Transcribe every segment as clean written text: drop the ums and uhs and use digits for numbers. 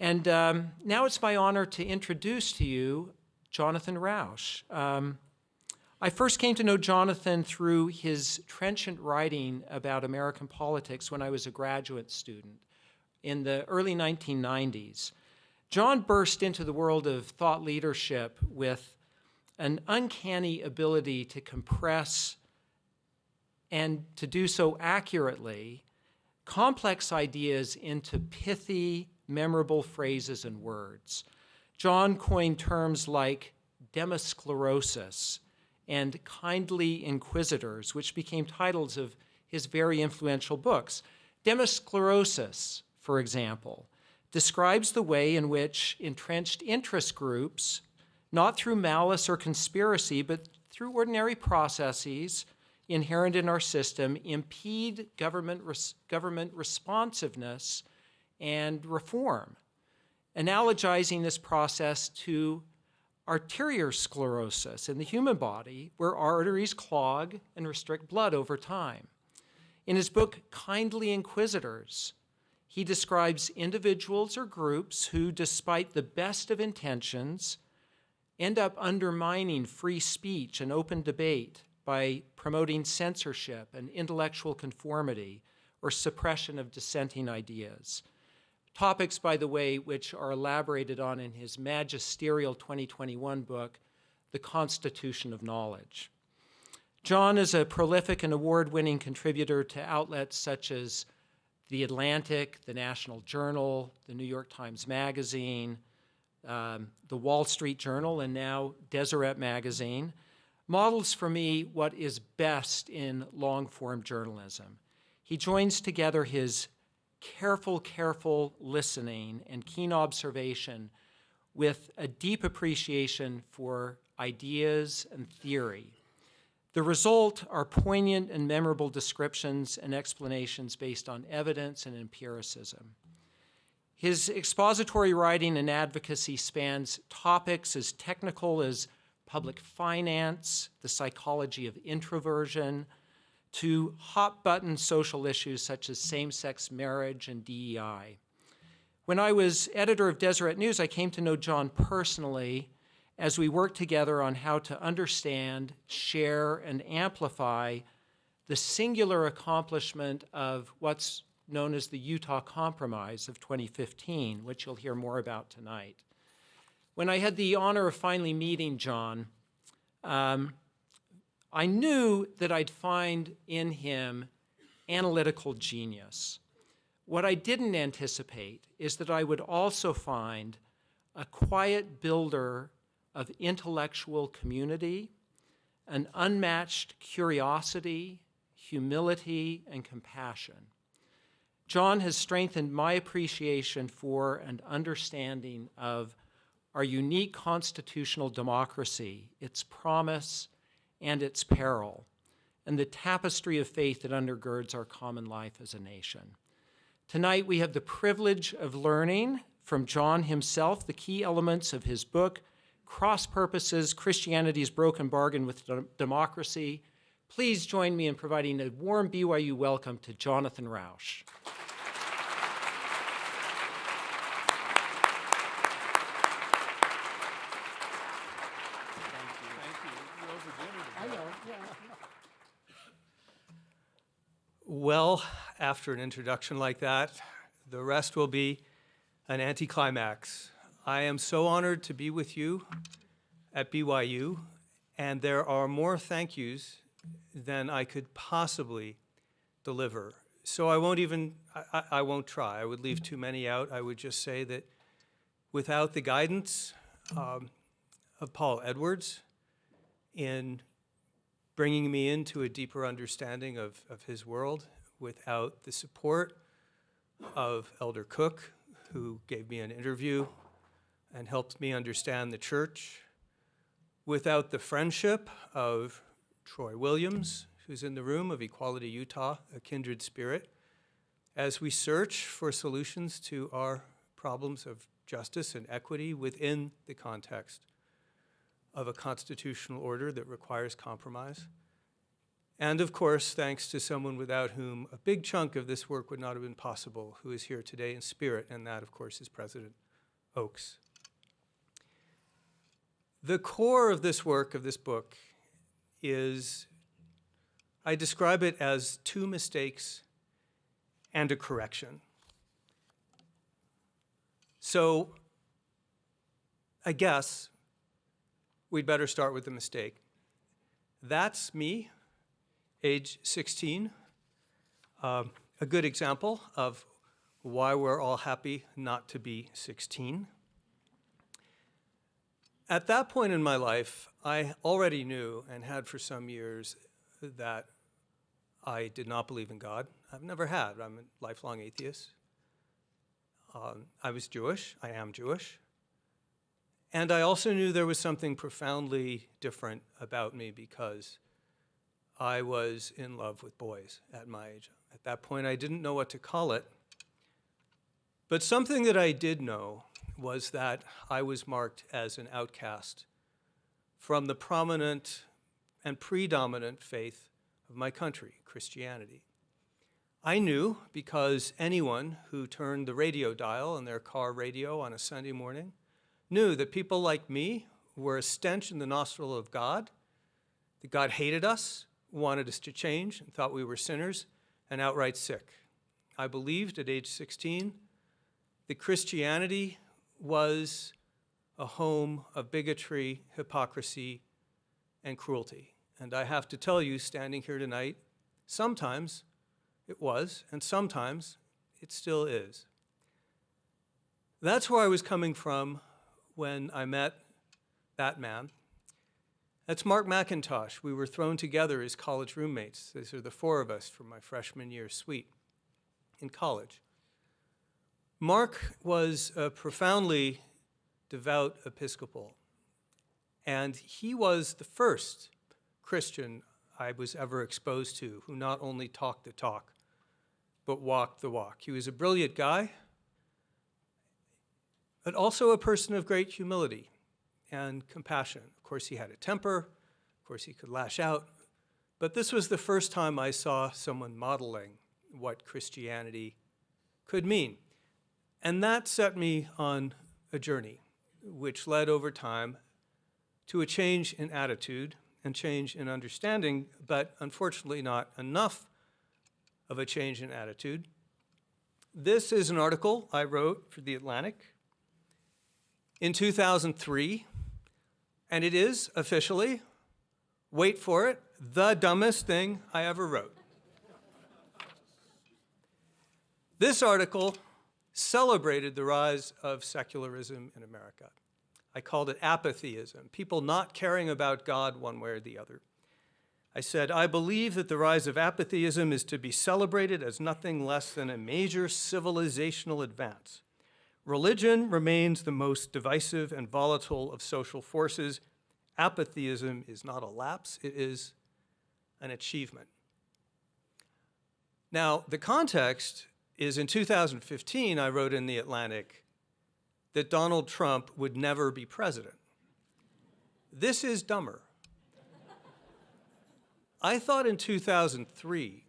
And now it's my honor to introduce to you Jonathan Rauch. I first came to know Jonathan through his trenchant writing about American politics when I was a graduate student in the early 1990s. John burst into the world of thought leadership with an uncanny ability to compress and to do so accurately complex ideas into pithy, memorable phrases and words. John coined terms like demosclerosis and kindly inquisitors, which became titles of his very influential books. Demosclerosis, for example, describes the way in which entrenched interest groups, not through malice or conspiracy, but through ordinary processes inherent in our system, impede government responsiveness and reform, analogizing this process to arteriosclerosis in the human body, where arteries clog and restrict blood over time. In his book, Kindly Inquisitors, he describes individuals or groups who, despite the best of intentions, end up undermining free speech and open debate by promoting censorship and intellectual conformity or suppression of dissenting ideas. Topics, by the way, which are elaborated on in his magisterial 2021 book, The Constitution of Knowledge. John is a prolific and award-winning contributor to outlets such as The Atlantic, the National Journal, the New York Times Magazine, the Wall Street Journal, and now Deseret Magazine, models for me what is best in long-form journalism. He joins together his careful listening and keen observation with a deep appreciation for ideas and theory. The result are poignant and memorable descriptions and explanations based on evidence and empiricism. His expository writing and advocacy spans topics as technical as public finance, the psychology of introversion, to hot-button social issues such as same-sex marriage and DEI. When I was editor of Deseret News, I came to know John personally as we worked together on how to understand, share, and amplify the singular accomplishment of what's known as the Utah Compromise of 2015, which you'll hear more about tonight. When I had the honor of finally meeting John, I knew that I'd find in him analytical genius. What I didn't anticipate is that I would also find a quiet builder of intellectual community, an unmatched curiosity, humility, and compassion. John has strengthened my appreciation for and understanding of our unique constitutional democracy, its promise, and its peril, and the tapestry of faith that undergirds our common life as a nation. Tonight, we have the privilege of learning from John himself the key elements of his book, Cross Purposes, Christianity's Broken Bargain with Democracy. Please join me in providing a warm BYU welcome to Jonathan Rauch. Well, after an introduction like that, the rest will be an anticlimax. I am so honored to be with you at BYU, and there are more thank yous than I could possibly deliver. So I won't try. I would leave too many out. I would just say that without the guidance of Paul Edwards in bringing me into a deeper understanding of his world, without the support of Elder Cook, who gave me an interview and helped me understand the church, without the friendship of Troy Williams, who's in the room, of Equality Utah, a kindred spirit, as we search for solutions to our problems of justice and equity within the context of a constitutional order that requires compromise. And of course, thanks to someone without whom a big chunk of this work would not have been possible, who is here today in spirit, and that, of course, is President oaks. The core of this work, of this book, is, I describe it as 2 mistakes and a correction. So I guess we'd better start with the mistake. That's me, age 16, a good example of why we're all happy not to be 16. At that point in my life, I already knew and had for some years that I did not believe in God. I've never had. I'm a lifelong atheist. I was Jewish. I am Jewish. And I also knew there was something profoundly different about me because I was in love with boys at my age. At that point, I didn't know what to call it. But something that I did know was that I was marked as an outcast from the prominent and predominant faith of my country, Christianity. I knew because anyone who turned the radio dial on their car radio on a Sunday morning knew that people like me were a stench in the nostril of God, that God hated us, wanted us to change, and thought we were sinners and outright sick. I believed at age 16 that Christianity was a home of bigotry, hypocrisy, and cruelty. And I have to tell you, standing here tonight, sometimes it was, and sometimes it still is. That's where I was coming from when I met that man. That's Mark McIntosh. We were thrown together as college roommates. These are the 4 of us from my freshman year suite in college. Mark was a profoundly devout Episcopal, and he was the first Christian I was ever exposed to who not only talked the talk, but walked the walk. He was a brilliant guy, but also a person of great humility and compassion. Of course, he had a temper. Of course, he could lash out. But this was the first time I saw someone modeling what Christianity could mean. And that set me on a journey, which led over time to a change in attitude and change in understanding, but unfortunately not enough of a change in attitude. This is an article I wrote for The Atlantic in 2003, and it is officially, wait for it, the dumbest thing I ever wrote. This article celebrated the rise of secularism in America. I called it apatheism, people not caring about God one way or the other. I said, I believe that the rise of apatheism is to be celebrated as nothing less than a major civilizational advance. Religion remains the most divisive and volatile of social forces. Apatheism is not a lapse, it is an achievement. Now, the context is in 2015, I wrote in The Atlantic that Donald Trump would never be president. This is dumber. I thought in 2003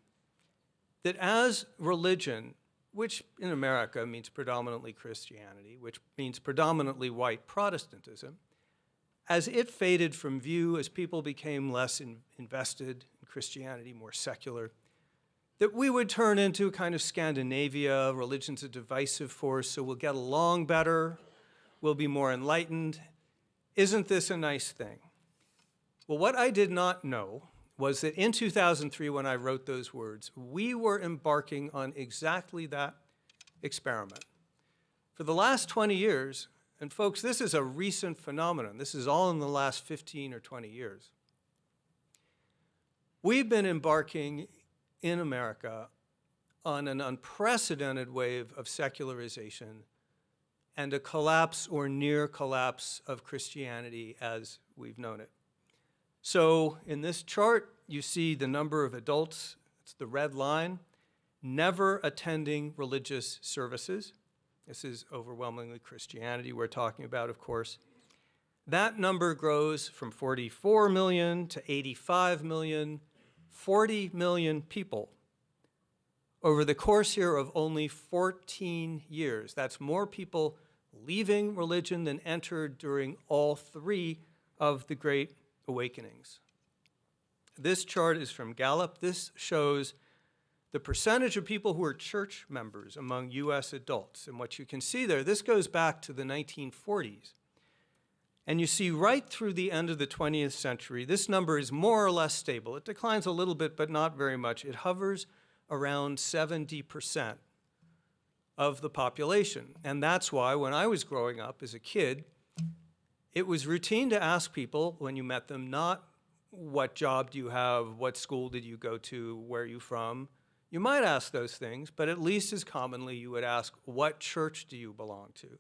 that as religion, which in America means predominantly Christianity, which means predominantly white Protestantism, as it faded from view, as people became less invested in Christianity, more secular, that we would turn into kind of Scandinavia, religion's a divisive force, so we'll get along better, we'll be more enlightened. Isn't this a nice thing? Well, what I did not know was that in 2003, when I wrote those words, we were embarking on exactly that experiment. For the last 20 years, and folks, this is a recent phenomenon. This is all in the last 15 or 20 years. We've been embarking in America on an unprecedented wave of secularization and a collapse or near collapse of Christianity as we've known it. So in this chart, you see the number of adults, it's the red line, never attending religious services. This is overwhelmingly Christianity we're talking about, of course. That number grows from 44 million to 85 million, 40 million people over the course here of only 14 years. That's more people leaving religion than entered during all three of the Great Awakenings. This chart is from Gallup. This shows the percentage of people who are church members among U.S. adults. And what you can see there, this goes back to the 1940s. And you see right through the end of the 20th century, this number is more or less stable. It declines a little bit, but not very much. It hovers around 70% of the population. And that's why when I was growing up as a kid, it was routine to ask people when you met them, not what job do you have, what school did you go to, where are you from? You might ask those things, but at least as commonly you would ask, what church do you belong to?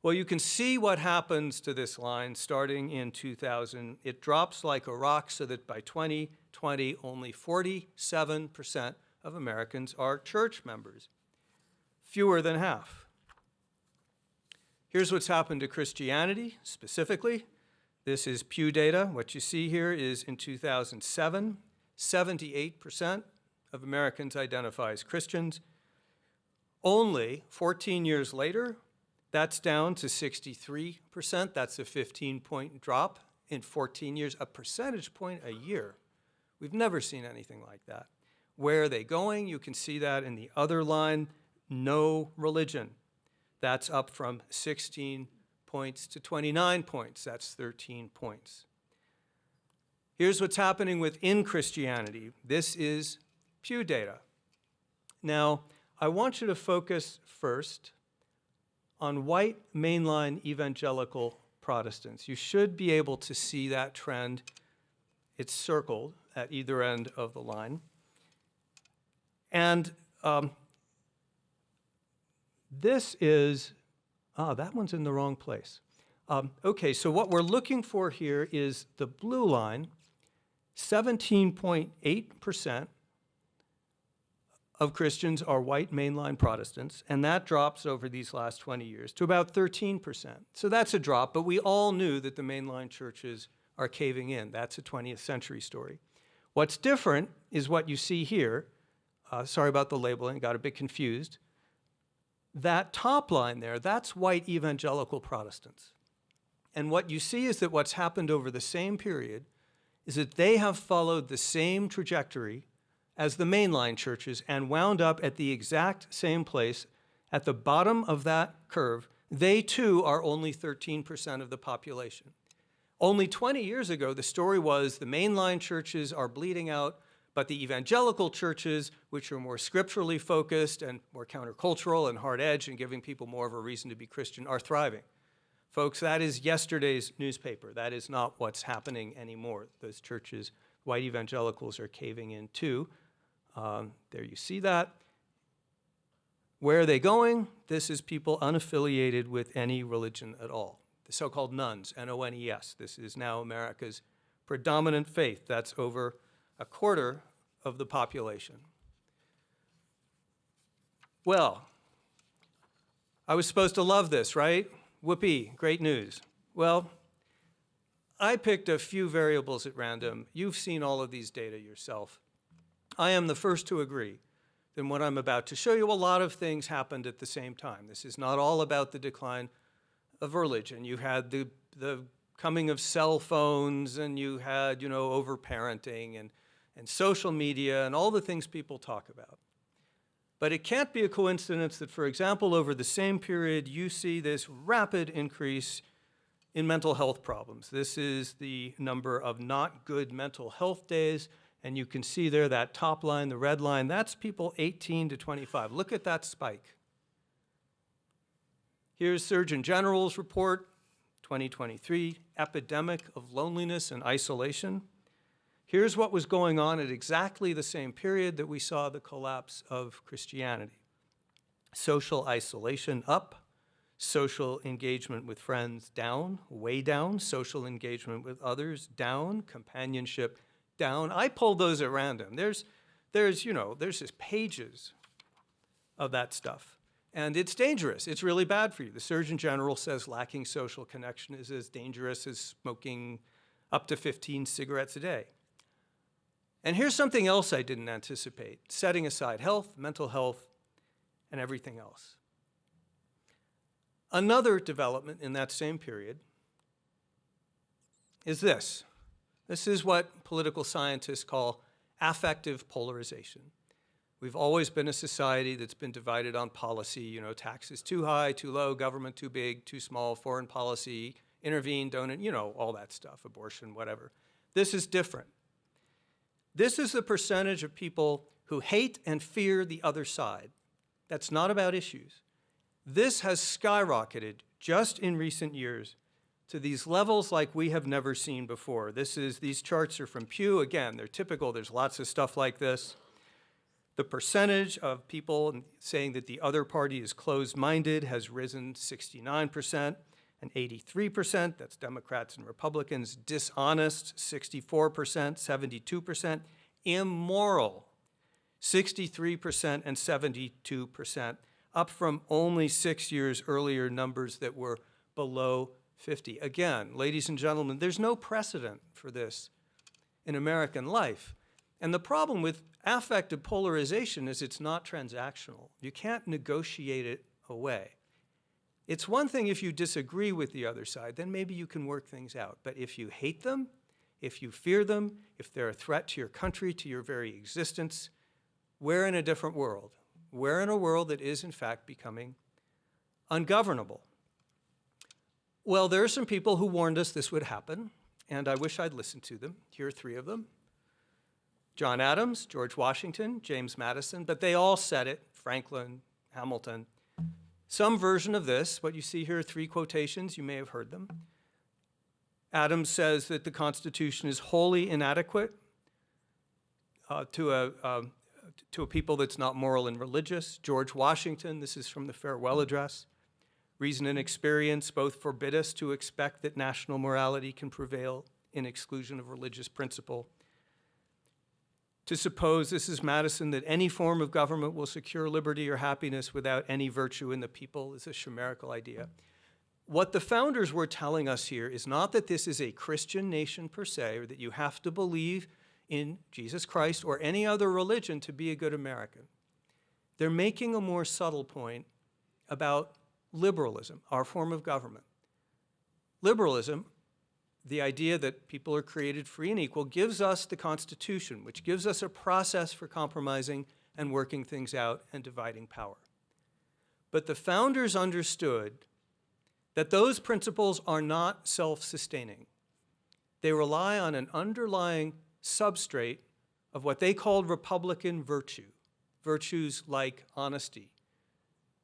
Well, you can see what happens to this line starting in 2000. It drops like a rock so that by 2020, only 47% of Americans are church members, fewer than half. Here's what's happened to Christianity specifically. This is Pew data. What you see here is in 2007, 78% of Americans identify as Christians. Only 14 years later, that's down to 63%. That's a 15-point drop in 14 years, a percentage point a year. We've never seen anything like that. Where are they going? You can see that in the other line, no religion. That's up from 16 points to 29 points. That's 13 points. Here's what's happening within Christianity. This is Pew data. Now, I want you to focus first on white mainline evangelical Protestants. You should be able to see that trend. It's circled at either end of the line. And this is, that one's in the wrong place. Okay, so what we're looking for here is the blue line, 17.8% of Christians are white mainline Protestants, and that drops over these last 20 years to about 13%. So that's a drop, but we all knew that the mainline churches are caving in. That's a 20th century story. What's different is what you see here. Sorry about the labeling, got a bit confused. That top line there, that's white evangelical Protestants. And what you see is that what's happened over the same period is that they have followed the same trajectory as the mainline churches and wound up at the exact same place at the bottom of that curve. They too are only 13% of the population. Only 20 years ago, the story was the mainline churches are bleeding out, but the evangelical churches, which are more scripturally focused and more countercultural and hard-edged and giving people more of a reason to be Christian, are thriving. Folks, that is yesterday's newspaper. That is not what's happening anymore. Those churches, white evangelicals, are caving in too. There you see that. Where are they going? This is people unaffiliated with any religion at all. The so-called nuns, N-O-N-E-S. This is now America's predominant faith. That's over a quarter of the population. Well, I was supposed to love this, right? Whoopee, great news. Well, I picked a few variables at random. You've seen all of these data yourself. I am the first to agree that what I'm about to show you, a lot of things happened at the same time. This is not all about the decline of religion. You had the coming of cell phones, and you had, overparenting and social media and all the things people talk about. But it can't be a coincidence that, for example, over the same period, you see this rapid increase in mental health problems. This is the number of not good mental health days. And you can see there that top line, the red line, that's people 18 to 25. Look at that spike. Here's Surgeon General's report, 2023, epidemic of loneliness and isolation. Here's what was going on at exactly the same period that we saw the collapse of Christianity. Social isolation up, social engagement with friends down, way down, social engagement with others down, companionship down. I pulled those at random. There's just pages of that stuff. And it's dangerous. It's really bad for you. The Surgeon General says lacking social connection is as dangerous as smoking up to 15 cigarettes a day. And here's something else I didn't anticipate, setting aside health, mental health, and everything else. Another development in that same period is this. This is what political scientists call affective polarization. We've always been a society that's been divided on policy, taxes too high, too low, government too big, too small, foreign policy, intervene, don't, all that stuff, abortion, whatever. This is different. This is the percentage of people who hate and fear the other side. That's not about issues. This has skyrocketed just in recent years to these levels like we have never seen before. These charts are from Pew. Again, they're typical. There's lots of stuff like this. The percentage of people saying that the other party is closed-minded has risen 69% and 83%. That's Democrats and Republicans. Dishonest, 64%, 72%. Immoral, 63% and 72%, up from only 6 years earlier numbers that were below 50. Again, ladies and gentlemen, there's no precedent for this in American life. And the problem with affective polarization is it's not transactional. You can't negotiate it away. It's one thing if you disagree with the other side, then maybe you can work things out. But if you hate them, if you fear them, if they're a threat to your country, to your very existence, we're in a different world. We're in a world that is, in fact, becoming ungovernable. Well, there are some people who warned us this would happen, and I wish I'd listened to them. Here are three of them. John Adams, George Washington, James Madison, but they all said it, Franklin, Hamilton. Some version of this, what you see here are three quotations, you may have heard them. Adams says that the Constitution is wholly inadequate to a people that's not moral and religious. George Washington, this is from the Farewell Address. Reason and experience both forbid us to expect that national morality can prevail in exclusion of religious principle. To suppose, this is Madison, that any form of government will secure liberty or happiness without any virtue in the people is a chimerical idea. What the founders were telling us here is not that this is a Christian nation per se, or that you have to believe in Jesus Christ or any other religion to be a good American. They're making a more subtle point about liberalism, our form of government. Liberalism, the idea that people are created free and equal, gives us the Constitution, which gives us a process for compromising and working things out and dividing power. But the founders understood that those principles are not self-sustaining. They rely on an underlying substrate of what they called Republican virtue, virtues like honesty,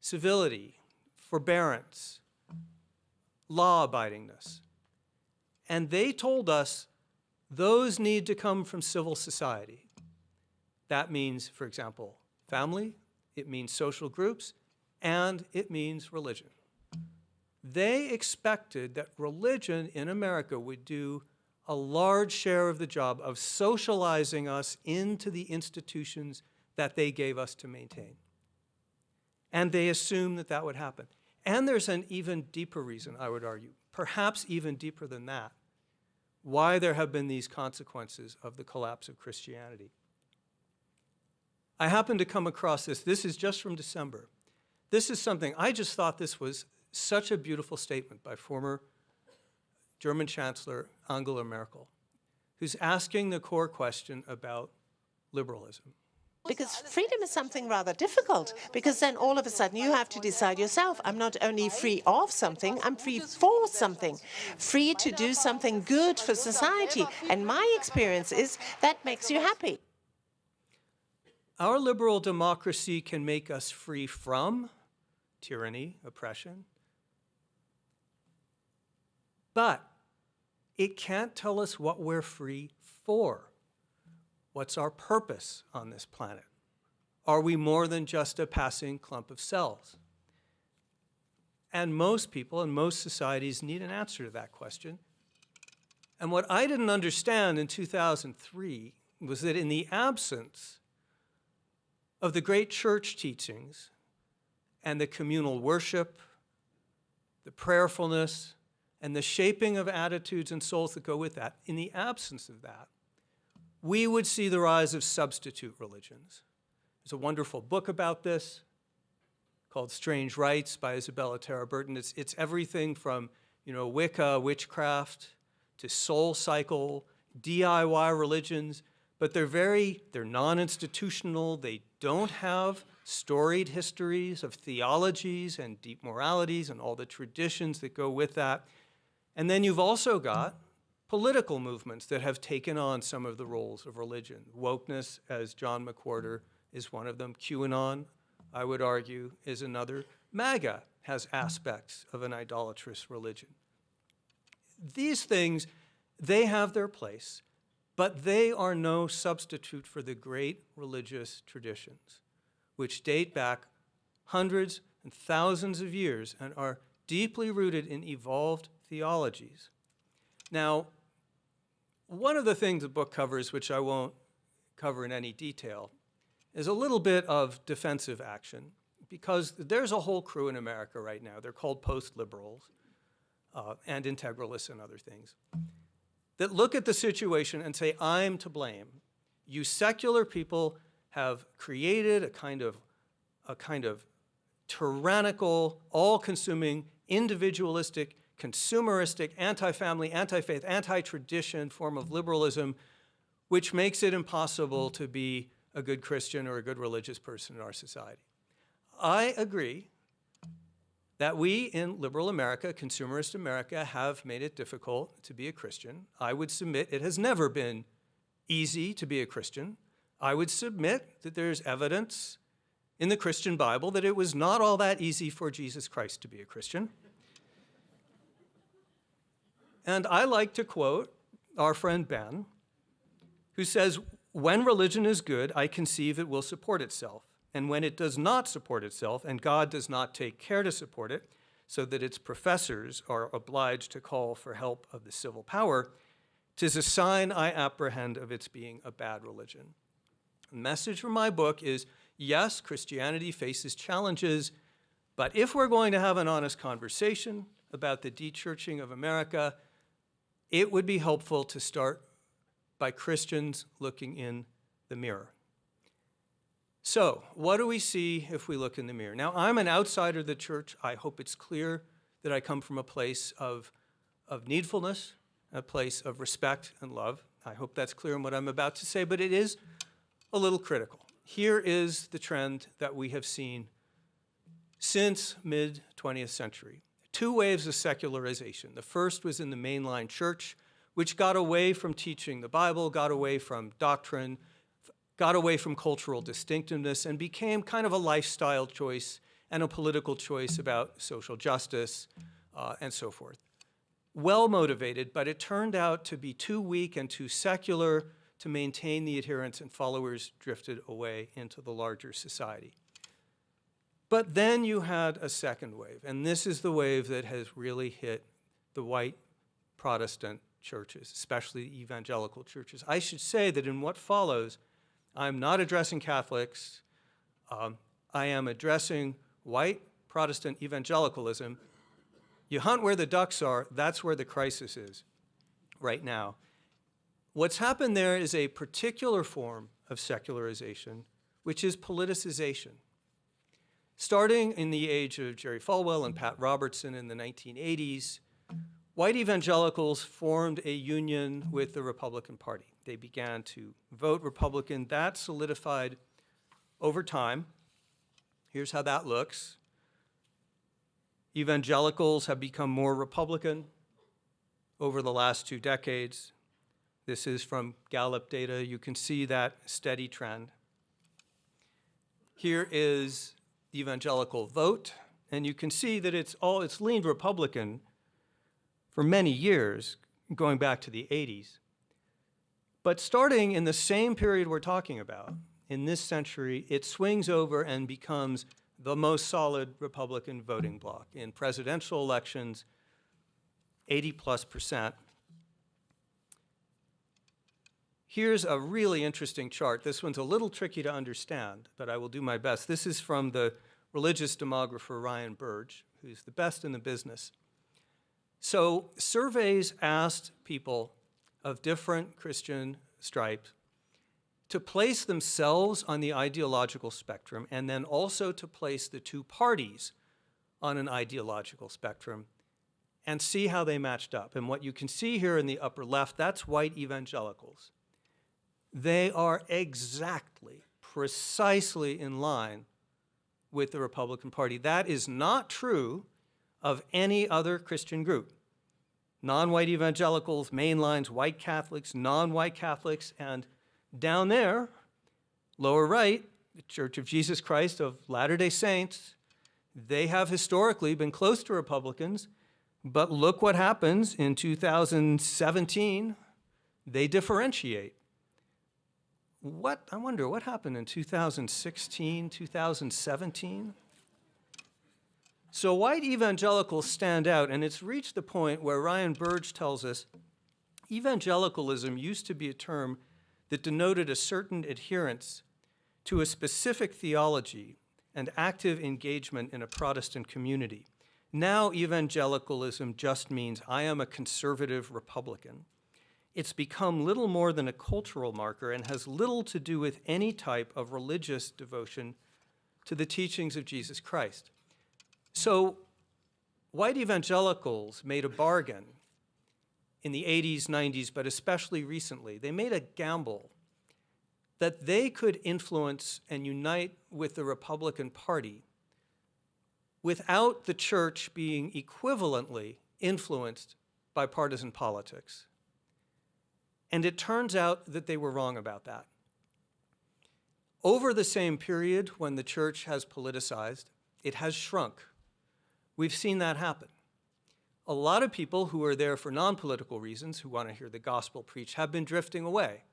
civility, forbearance, law-abidingness. And they told us those need to come from civil society. That means, for example, family, it means social groups, and it means religion. They expected that religion in America would do a large share of the job of socializing us into the institutions that they gave us to maintain. And they assumed that that would happen. And there's an even deeper reason, I would argue, perhaps even deeper than that, why there have been these consequences of the collapse of Christianity. I happened to come across this. This is just from December. This is something, I just thought this was such a beautiful statement by former German Chancellor Angela Merkel, who's asking the core question about liberalism. Because freedom is something rather difficult, because then all of a sudden you have to decide yourself. I'm not only free of something, I'm free for something, free to do something good for society. And my experience is that makes you happy. Our liberal democracy can make us free from tyranny, oppression, but it can't tell us what we're free for. What's our purpose on this planet? Are we more than just a passing clump of cells? And most people and most societies need an answer to that question. And what I didn't understand in 2003 was that in the absence of the great church teachings and the communal worship, the prayerfulness, and the shaping of attitudes and souls that go with that, in the absence of that, we would see the rise of substitute religions. There's a wonderful book about this. called Strange Rites by Isabella Tara Burton. It's everything from, Wicca, witchcraft, to soul cycle, DIY religions, but they're non-institutional. They don't have storied histories of theologies and deep moralities and all the traditions that go with that. And then you've also got political movements that have taken on some of the roles of religion. Wokeness, as John McWhorter is one of them. QAnon, I would argue, is another. MAGA has aspects of an idolatrous religion. These things, they have their place, but they are no substitute for the great religious traditions, which date back hundreds and thousands of years and are deeply rooted in evolved theologies. Now, one of the things the book covers, which I won't cover in any detail, is a little bit of defensive action, because there's a whole crew in America right now, they're called post-liberals and integralists and other things, that look at the situation and say, I'm to blame. You secular people have created a kind of tyrannical, all-consuming, individualistic, consumeristic, anti-family, anti-faith, anti-tradition form of liberalism, which makes it impossible to be a good Christian or a good religious person in our society. I agree that we in liberal America, consumerist America, have made it difficult to be a Christian. I would submit it has never been easy to be a Christian. I would submit that there's evidence in the Christian Bible that it was not all that easy for Jesus Christ to be a Christian. And I like to quote our friend Ben, who says, when religion is good, I conceive it will support itself. And when it does not support itself, and God does not take care to support it, so that its professors are obliged to call for help of the civil power, 'tis a sign I apprehend of its being a bad religion. The message from my book is, yes, Christianity faces challenges, but if we're going to have an honest conversation about the de-churching of America, it would be helpful to start by Christians looking in the mirror. So, what do we see if we look in the mirror? Now, I'm an outsider of the church. I hope it's clear that I come from a place of needfulness, a place of respect and love. I hope that's clear in what I'm about to say, but it is a little critical. Here is the trend that we have seen since mid-20th century. Two waves of secularization. The first was in the mainline church, which got away from teaching the Bible, got away from doctrine, got away from cultural distinctiveness, and became kind of a lifestyle choice and a political choice about social justice and so forth. Well motivated, but it turned out to be too weak and too secular to maintain the adherents, and followers drifted away into the larger society. But then you had a second wave, and this is the wave that has really hit the white Protestant churches, especially evangelical churches. I should say that in what follows, I'm not addressing Catholics. I am addressing white Protestant evangelicalism. You hunt where the ducks are, that's where the crisis is right now. What's happened there is a particular form of secularization, which is politicization. Starting in the age of Jerry Falwell and Pat Robertson in the 1980s, white evangelicals formed a union with the Republican Party. They began to vote Republican. That solidified over time. Here's how that looks. Evangelicals have become more Republican over the last 2 decades. This is from Gallup data. You can see that steady trend. Here is the evangelical vote, and you can see that it's leaned Republican for many years, going back to the 80s. But starting in the same period we're talking about, in this century, it swings over and becomes the most solid Republican voting bloc. In presidential elections, 80+%. Here's a really interesting chart. This one's a little tricky to understand, but I will do my best. This is from the religious demographer Ryan Burge, who's the best in the business. So surveys asked people of different Christian stripes to place themselves on the ideological spectrum and then also to place the two parties on an ideological spectrum and see how they matched up. And what you can see here in the upper left, that's white evangelicals. They are exactly, precisely in line with the Republican Party. That is not true of any other Christian group. Non-white evangelicals, mainlines, white Catholics, non-white Catholics, and down there, lower right, the Church of Jesus Christ of Latter-day Saints, they have historically been close to Republicans, but look what happens in 2017. They differentiate. I wonder what happened in 2016, 2017? So white evangelicals stand out, and it's reached the point where Ryan Burge tells us evangelicalism used to be a term that denoted a certain adherence to a specific theology and active engagement in a Protestant community. Now evangelicalism just means I am a conservative Republican. It's become little more than a cultural marker and has little to do with any type of religious devotion to the teachings of Jesus Christ. So white evangelicals made a bargain in the 80s, 90s, but especially recently. They made a gamble that they could influence and unite with the Republican Party without the church being equivalently influenced by partisan politics. And it turns out that they were wrong about that. Over the same period when the church has politicized, it has shrunk. We've seen that happen. A lot of people who are there for non-political reasons, who want to hear the gospel preached, have been drifting away.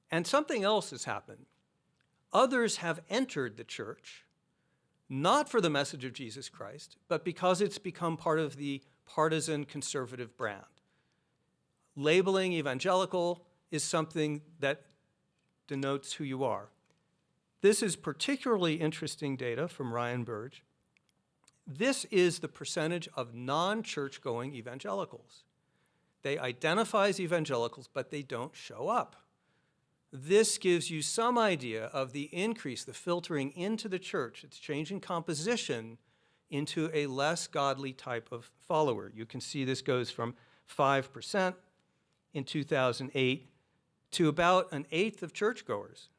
And something else has happened. Others have entered the church, not for the message of Jesus Christ, but because it's become part of the partisan conservative brand. Labeling evangelical is something that denotes who you are. This is particularly interesting data from Ryan Burge. This is the percentage of non-church-going evangelicals. They identify as evangelicals, but they don't show up. This gives you some idea of the increase, the filtering into the church. It's changing composition into a less godly type of follower. You can see this goes from 5% in 2008 to about an eighth of churchgoers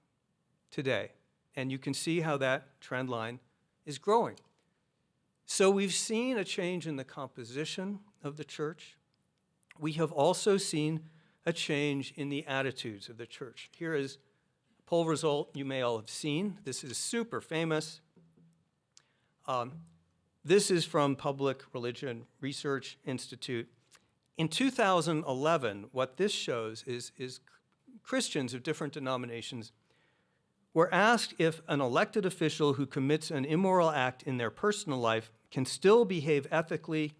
today. And you can see how that trend line is growing. So we've seen a change in the composition of the church. We have also seen a change in the attitudes of the church. Here is a poll result you may all have seen. This is super famous. This is from Public Religion Research Institute. In 2011, what this shows is Christians of different denominations were asked if an elected official who commits an immoral act in their personal life can still behave ethically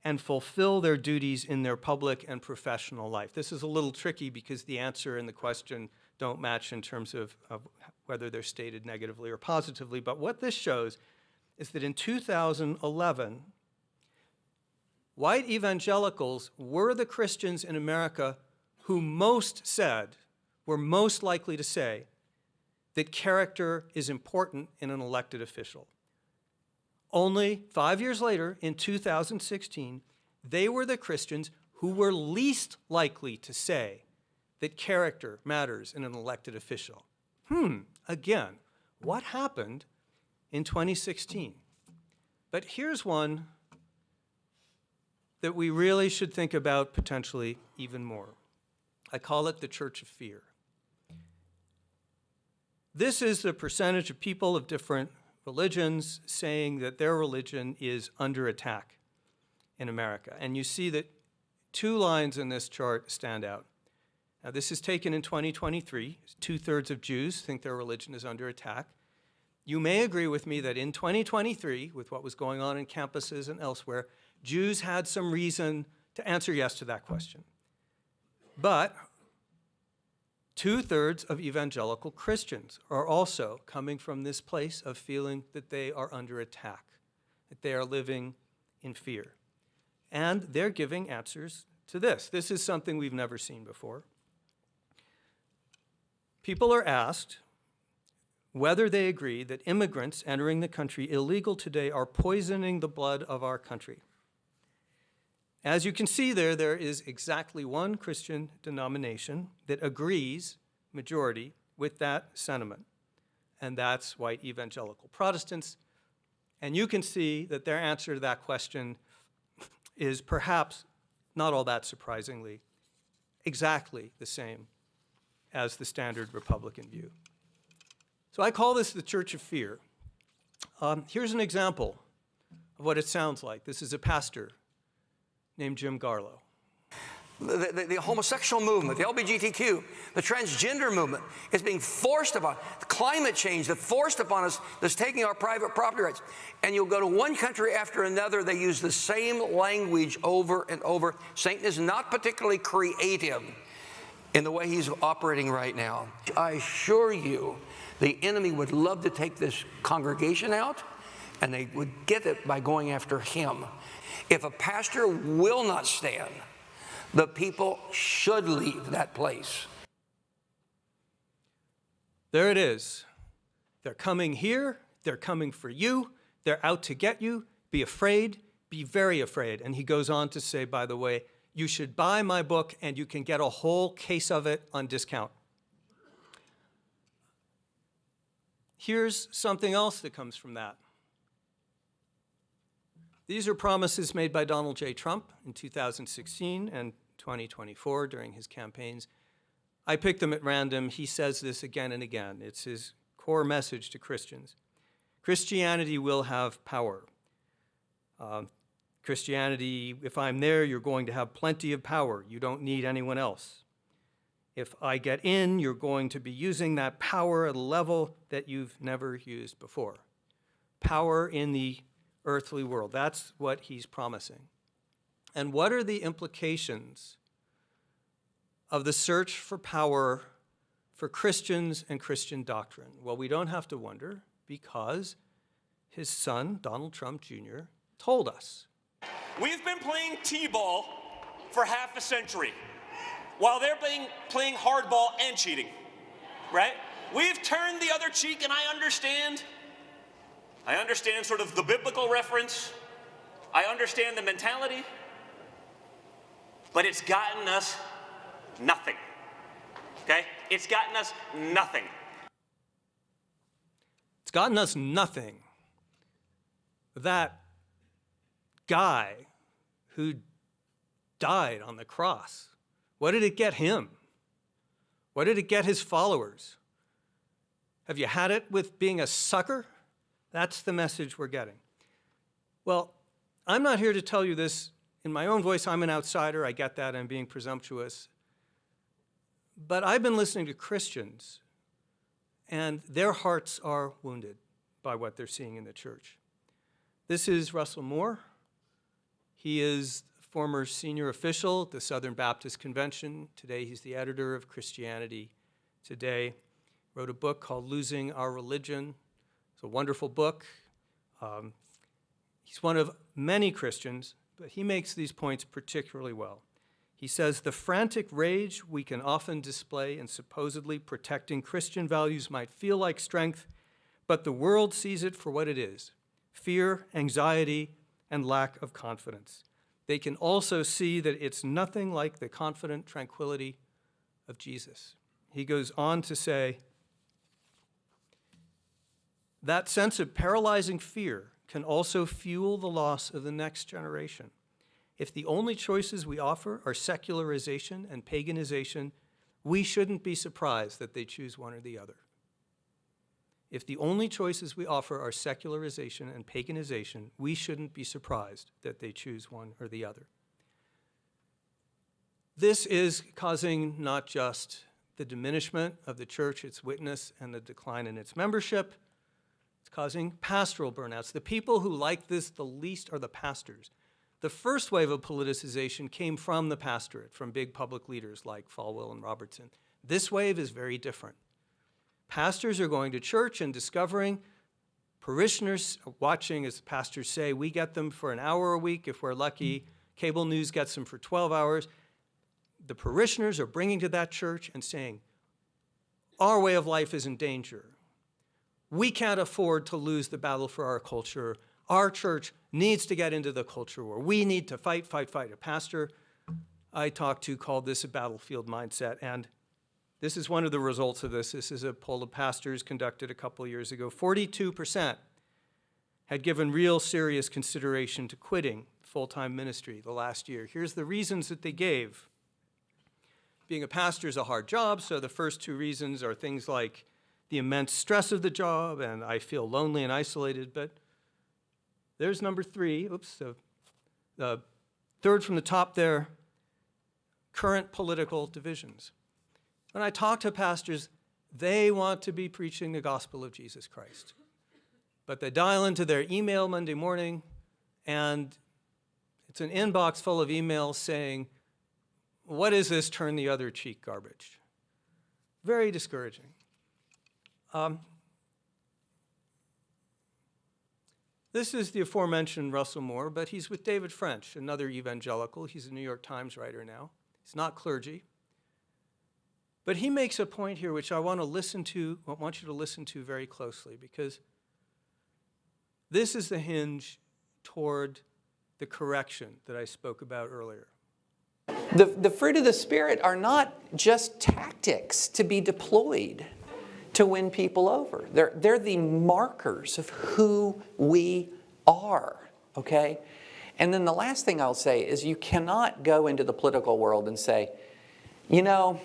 and fulfill their duties in their public and professional life. This is a little tricky because the answer and the question don't match in terms of whether they're stated negatively or positively. But what this shows is that in 2011, white evangelicals were the Christians in America who were most likely to say that character is important in an elected official. Only 5 years later, in 2016, they were the Christians who were least likely to say that character matters in an elected official. Again, what happened in 2016? But here's one that we really should think about potentially even more. I call it the Church of Fear. This is the percentage of people of different religions saying that their religion is under attack in America. And you see that two lines in this chart stand out. Now, this is taken in 2023. 2/3 of Jews think their religion is under attack. You may agree with me that in 2023, with what was going on in campuses and elsewhere, Jews had some reason to answer yes to that question. But 2/3 of evangelical Christians are also coming from this place of feeling that they are under attack, that they are living in fear. And they're giving answers to this. This is something we've never seen before. People are asked whether they agree that immigrants entering the country illegal today are poisoning the blood of our country. As you can see there is exactly one Christian denomination that agrees, majority, with that sentiment, and that's white evangelical Protestants. And you can see that their answer to that question is perhaps, not all that surprisingly, exactly the same as the standard Republican view. So I call this the Church of Fear. Here's an example of what it sounds like. This is a pastor named Jim Garlow. The homosexual movement, the LGBTQ, the transgender movement is being forced upon, the climate change that's forced upon us, that's taking our private property rights. And you'll go to one country after another, they use the same language over and over. Satan is not particularly creative in the way he's operating right now. I assure you, the enemy would love to take this congregation out, and they would get it by going after him. If a pastor will not stand, the people should leave that place. There it is. They're coming here. They're coming for you. They're out to get you. Be afraid. Be very afraid. And he goes on to say, by the way, you should buy my book and you can get a whole case of it on discount. Here's something else that comes from that. These are promises made by Donald J. Trump in 2016 and 2024 during his campaigns. I picked them at random. He says this again and again. It's his core message to Christians. Christianity will have power. Christianity, if I'm there, you're going to have plenty of power. You don't need anyone else. If I get in, you're going to be using that power at a level that you've never used before. Power in the earthly world. That's what he's promising. And what are the implications of the search for power for Christians and Christian doctrine? Well, we don't have to wonder because his son, Donald Trump Jr., told us. We've been playing T-ball for half a century while they're playing hardball and cheating, right? We've turned the other cheek, and I understand sort of the biblical reference. I understand the mentality. But it's gotten us nothing, okay? It's gotten us nothing. It's gotten us nothing. That guy who died on the cross, what did it get him? What did it get his followers? Have you had it with being a sucker? That's the message we're getting. Well, I'm not here to tell you this in my own voice. I'm an outsider. I get that. I'm being presumptuous. But I've been listening to Christians, and their hearts are wounded by what they're seeing in the church. This is Russell Moore. He is a former senior official at the Southern Baptist Convention. Today, he's the editor of Christianity Today. Wrote a book called Losing Our Religion. It's a wonderful book. He's one of many Christians, but he makes these points particularly well. He says, the frantic rage we can often display in supposedly protecting Christian values might feel like strength, but the world sees it for what it is: fear, anxiety, and lack of confidence. They can also see that it's nothing like the confident tranquility of Jesus. He goes on to say, that sense of paralyzing fear can also fuel the loss of the next generation. If the only choices we offer are secularization and paganization, we shouldn't be surprised that they choose one or the other. If the only choices we offer are secularization and paganization, we shouldn't be surprised that they choose one or the other. This is causing not just the diminishment of the church, its witness, and the decline in its membership. It's causing pastoral burnouts. The people who like this the least are the pastors. The first wave of politicization came from the pastorate, from big public leaders like Falwell and Robertson. This wave is very different. Pastors are going to church and discovering, parishioners are watching, as pastors say, we get them for an hour a week if we're lucky. Cable news gets them for 12 hours. The parishioners are bringing to that church and saying, our way of life is in danger. We can't afford to lose the battle for our culture. Our church needs to get into the culture war. We need to fight, fight, fight. A pastor I talked to called this a battlefield mindset, and this is one of the results of this. This is a poll of pastors conducted a couple of years ago. 42% had given real serious consideration to quitting full-time ministry the last year. Here's the reasons that they gave. Being a pastor is a hard job, so the first two reasons are things like the immense stress of the job, and I feel lonely and isolated. But there's number three. Oops, the third from the top there, current political divisions. When I talk to pastors, they want to be preaching the gospel of Jesus Christ. But they dial into their email Monday morning, and it's an inbox full of emails saying, what is this turn the other cheek garbage? Very discouraging. This is the aforementioned Russell Moore, but he's with David French, another evangelical. He's a New York Times writer now. He's not clergy. But he makes a point here which I want you to listen to very closely, because this is the hinge toward the correction that I spoke about earlier. The fruit of the Spirit are not just tactics to be deployed to win people over. They're the markers of who we are, okay? And then the last thing I'll say is you cannot go into the political world and say, you know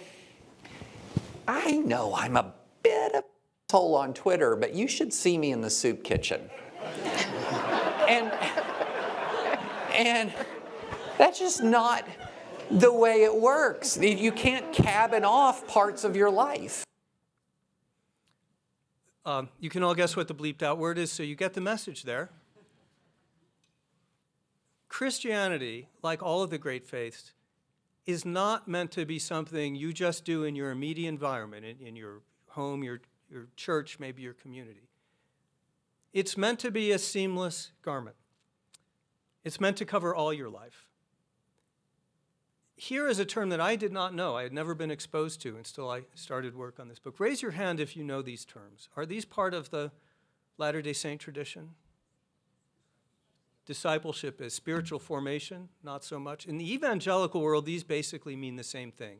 I'm a bit of a asshole on Twitter, but you should see me in the soup kitchen. and that's just not the way it works. You can't cabin off parts of your life. You can all guess what the bleeped out word is, so you get the message there. Christianity, like all of the great faiths, is not meant to be something you just do in your immediate environment, in your home, your church, maybe your community. It's meant to be a seamless garment. It's meant to cover all your life. Here is a term that I did not know. I had never been exposed to until I started work on this book. Raise your hand if you know these terms. Are these part of the Latter-day Saint tradition? Discipleship is spiritual formation, not so much. In the evangelical world, these basically mean the same thing.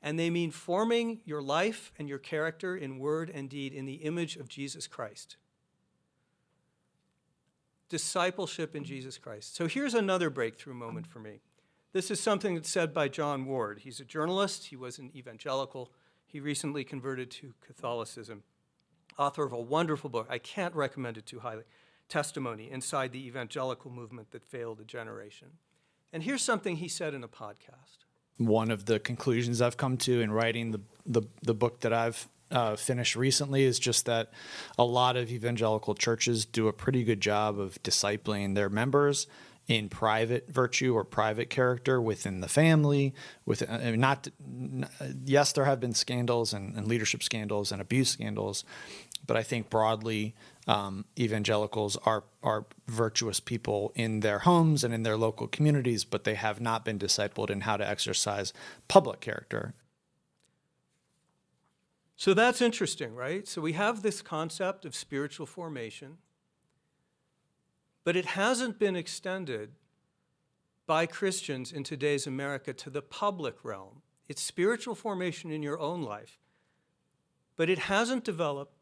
And they mean forming your life and your character in word and deed in the image of Jesus Christ. Discipleship in Jesus Christ. So here's another breakthrough moment for me. This is something that's said by John Ward. He's a journalist. He was an evangelical. He recently converted to Catholicism. Author of a wonderful book. I can't recommend it too highly. Testimony Inside the Evangelical Movement That Failed a Generation. And here's something he said in a podcast. One of the conclusions I've come to in writing the book that I've finished recently is just that a lot of evangelical churches do a pretty good job of discipling their members in private virtue or private character within the family. Yes, there have been scandals and leadership scandals and abuse scandals, but I think broadly evangelicals are virtuous people in their homes and in their local communities, but they have not been discipled in how to exercise public character. So that's interesting, right? So we have this concept of spiritual formation, but it hasn't been extended by Christians in today's America to the public realm. It's spiritual formation in your own life, but it hasn't developed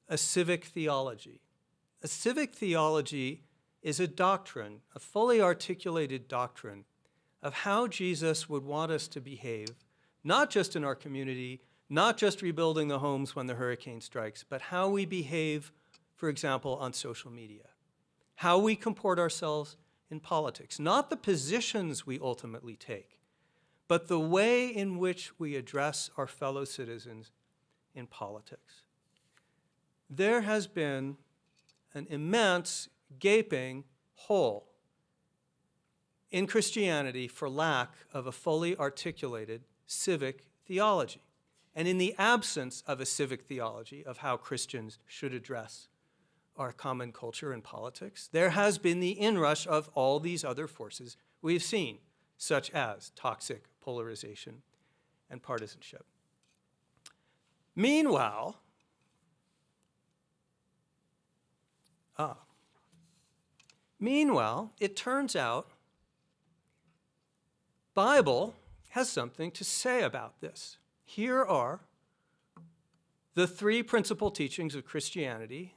a civic theology. A civic theology is a doctrine, a fully articulated doctrine of how Jesus would want us to behave, not just in our community, not just rebuilding the homes when the hurricane strikes, but how we behave, for example, on social media. How we comport ourselves in politics. Not the positions we ultimately take, but the way in which we address our fellow citizens in politics. There has been an immense gaping hole in Christianity for lack of a fully articulated civic theology. And in the absence of a civic theology of how Christians should address our common culture and politics, there has been the inrush of all these other forces we've seen, such as toxic polarization and partisanship. Meanwhile, it turns out Bible has something to say about this. Here are the three principal teachings of Christianity,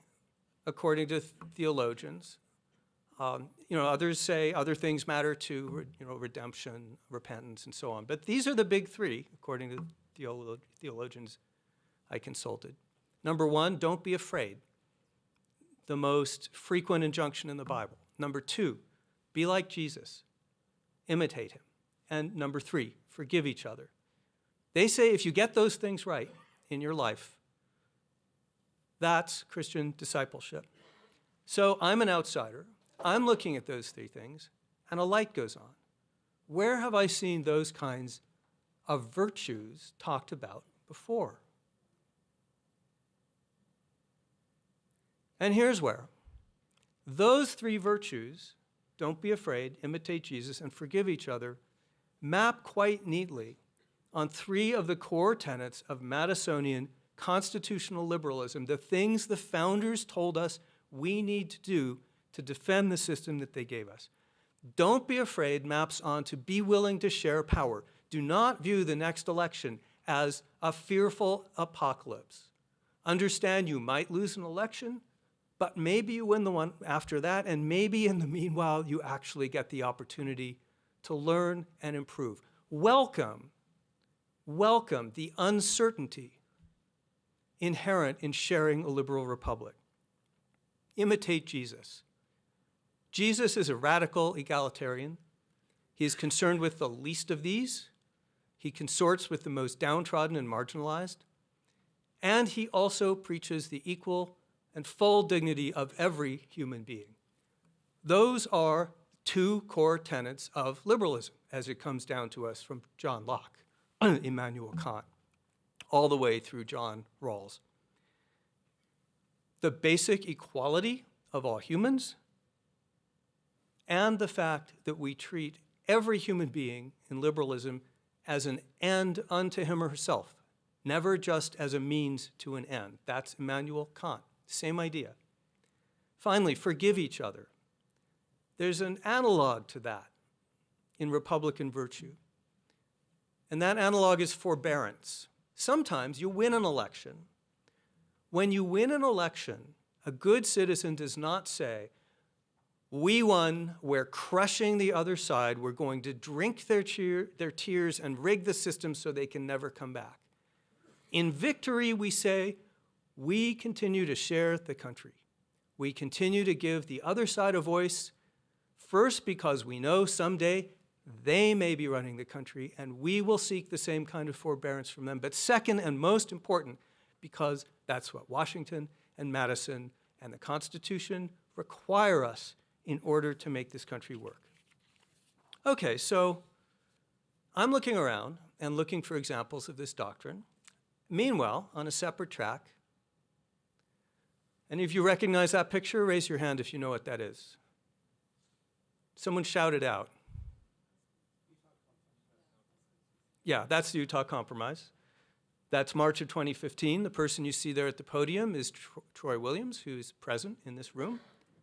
according to theologians. Others say other things matter too, redemption, repentance, and so on. But these are the big three, according to theologians I consulted. Number one, don't be afraid. The most frequent injunction in the Bible. Number two, be like Jesus. Imitate him. And number three, forgive each other. They say if you get those things right in your life, that's Christian discipleship. So I'm an outsider. I'm looking at those three things, and a light goes on. Where have I seen those kinds of virtues talked about before? And here's where. Those three virtues, don't be afraid, imitate Jesus, and forgive each other, map quite neatly on three of the core tenets of Madisonian constitutional liberalism, the things the founders told us we need to do to defend the system that they gave us. Don't be afraid maps on to be willing to share power. Do not view the next election as a fearful apocalypse. Understand you might lose an election, but maybe you win the one after that, and maybe in the meanwhile you actually get the opportunity to learn and improve. Welcome the uncertainty inherent in sharing a liberal republic. Imitate Jesus. Jesus is a radical egalitarian. He is concerned with the least of these. He consorts with the most downtrodden and marginalized. And he also preaches the equal and full dignity of every human being. Those are two core tenets of liberalism, as it comes down to us from John Locke, Immanuel Kant, all the way through John Rawls. The basic equality of all humans, and the fact that we treat every human being in liberalism as an end unto him or herself, never just as a means to an end. That's Immanuel Kant, same idea. Finally, forgive each other. There's an analog to that in Republican virtue, and that analog is forbearance. Sometimes you win an election. When you win an election, a good citizen does not say, we won, we're crushing the other side, we're going to drink their tears and rig the system so they can never come back. In victory, we say, we continue to share the country. We continue to give the other side a voice, first because we know someday they may be running the country and we will seek the same kind of forbearance from them. But second and most important, because that's what Washington and Madison and the Constitution require us in order to make this country work. Okay, so I'm looking around and looking for examples of this doctrine. Meanwhile, on a separate track, any of you recognize that picture? Raise your hand if you know what that is. Someone shout it out. Yeah, that's the Utah Compromise. That's March of 2015. The person you see there at the podium is Troy Williams, who is present in this room,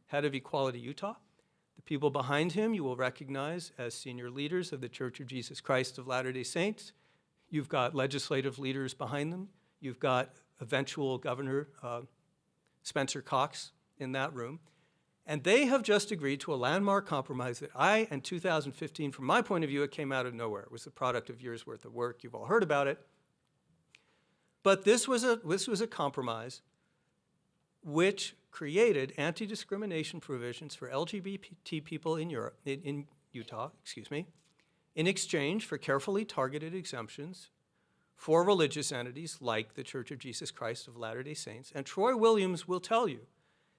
head of Equality Utah. The people behind him you will recognize as senior leaders of the Church of Jesus Christ of Latter-day Saints. You've got legislative leaders behind them. You've got eventual Governor Spencer Cox in that room. And they have just agreed to a landmark compromise that in 2015, from my point of view, it came out of nowhere. It was the product of years' worth of work. You've all heard about it. But this was a compromise which created anti-discrimination provisions for LGBT people in Utah, in exchange for carefully targeted exemptions for religious entities like the Church of Jesus Christ of Latter-day Saints. And Troy Williams will tell you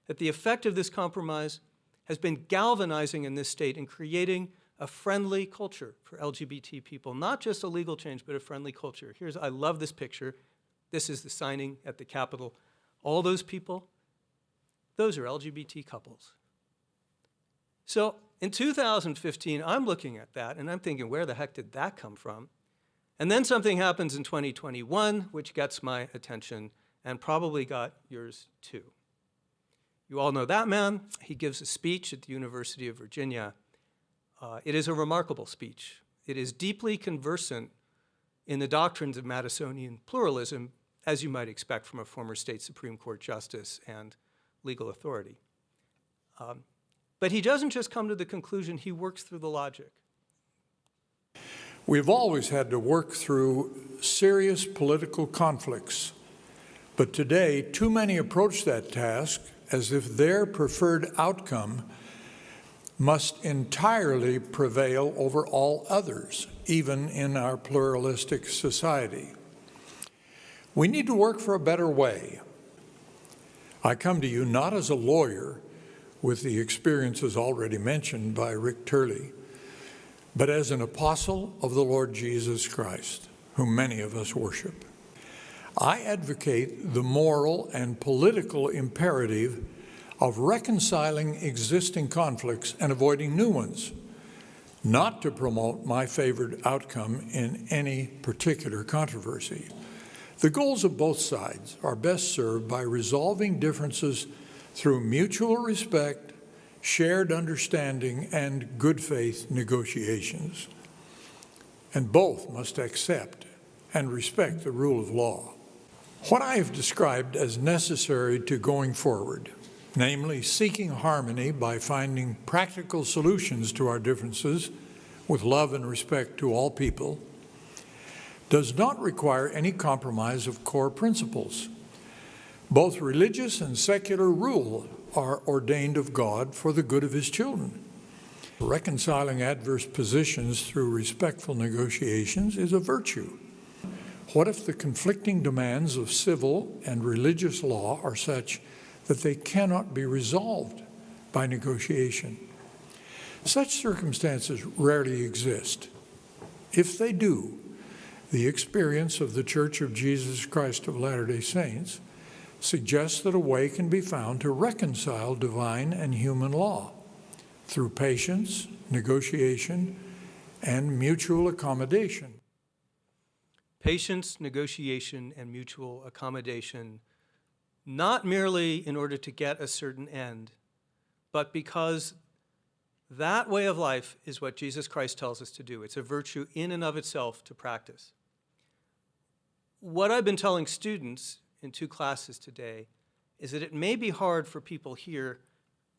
that the effect of this compromise has been galvanizing in this state and creating a friendly culture for LGBT people, not just a legal change, but a friendly culture. I love this picture. This is the signing at the Capitol. All those people, those are LGBT couples. So in 2015, I'm looking at that and I'm thinking, where the heck did that come from? And then something happens in 2021, which gets my attention and probably got yours too. You all know that man. He gives a speech at the University of Virginia. It is a remarkable speech. It is deeply conversant in the doctrines of Madisonian pluralism, as you might expect from a former state Supreme Court justice and legal authority. But he doesn't just come to the conclusion, he works through the logic. We've always had to work through serious political conflicts, but today too many approach that task as if their preferred outcome must entirely prevail over all others, even in our pluralistic society. We need to work for a better way. I come to you not as a lawyer with the experiences already mentioned by Rick Turley, but as an apostle of the Lord Jesus Christ, whom many of us worship. I advocate the moral and political imperative of reconciling existing conflicts and avoiding new ones, not to promote my favored outcome in any particular controversy. The goals of both sides are best served by resolving differences through mutual respect, shared understanding, and good faith negotiations. And both must accept and respect the rule of law. What I have described as necessary to going forward, namely seeking harmony by finding practical solutions to our differences with love and respect to all people, does not require any compromise of core principles. Both religious and secular rule are ordained of God for the good of his children. Reconciling adverse positions through respectful negotiations is a virtue. What if the conflicting demands of civil and religious law are such that they cannot be resolved by negotiation? Such circumstances rarely exist. If they do, the experience of the Church of Jesus Christ of Latter-day Saints suggests that a way can be found to reconcile divine and human law through patience, negotiation, and mutual accommodation. Patience, negotiation, and mutual accommodation, not merely in order to get a certain end, but because that way of life is what Jesus Christ tells us to do. It's a virtue in and of itself to practice. What I've been telling students in 2 classes today is that it may be hard for people here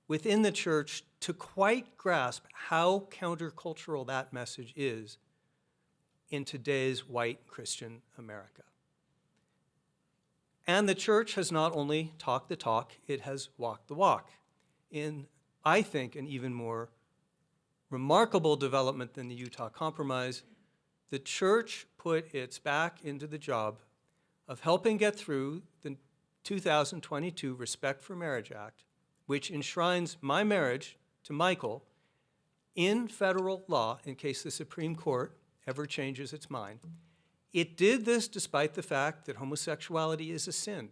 within the church to quite grasp how countercultural that message is in today's white Christian America. And the church has not only talked the talk, it has walked the walk in, I think, an even more remarkable development than the Utah Compromise. The church put its back into the job of helping get through the 2022 Respect for Marriage Act, which enshrines my marriage to Michael in federal law in case the Supreme Court ever changes its mind. It did this despite the fact that homosexuality is a sin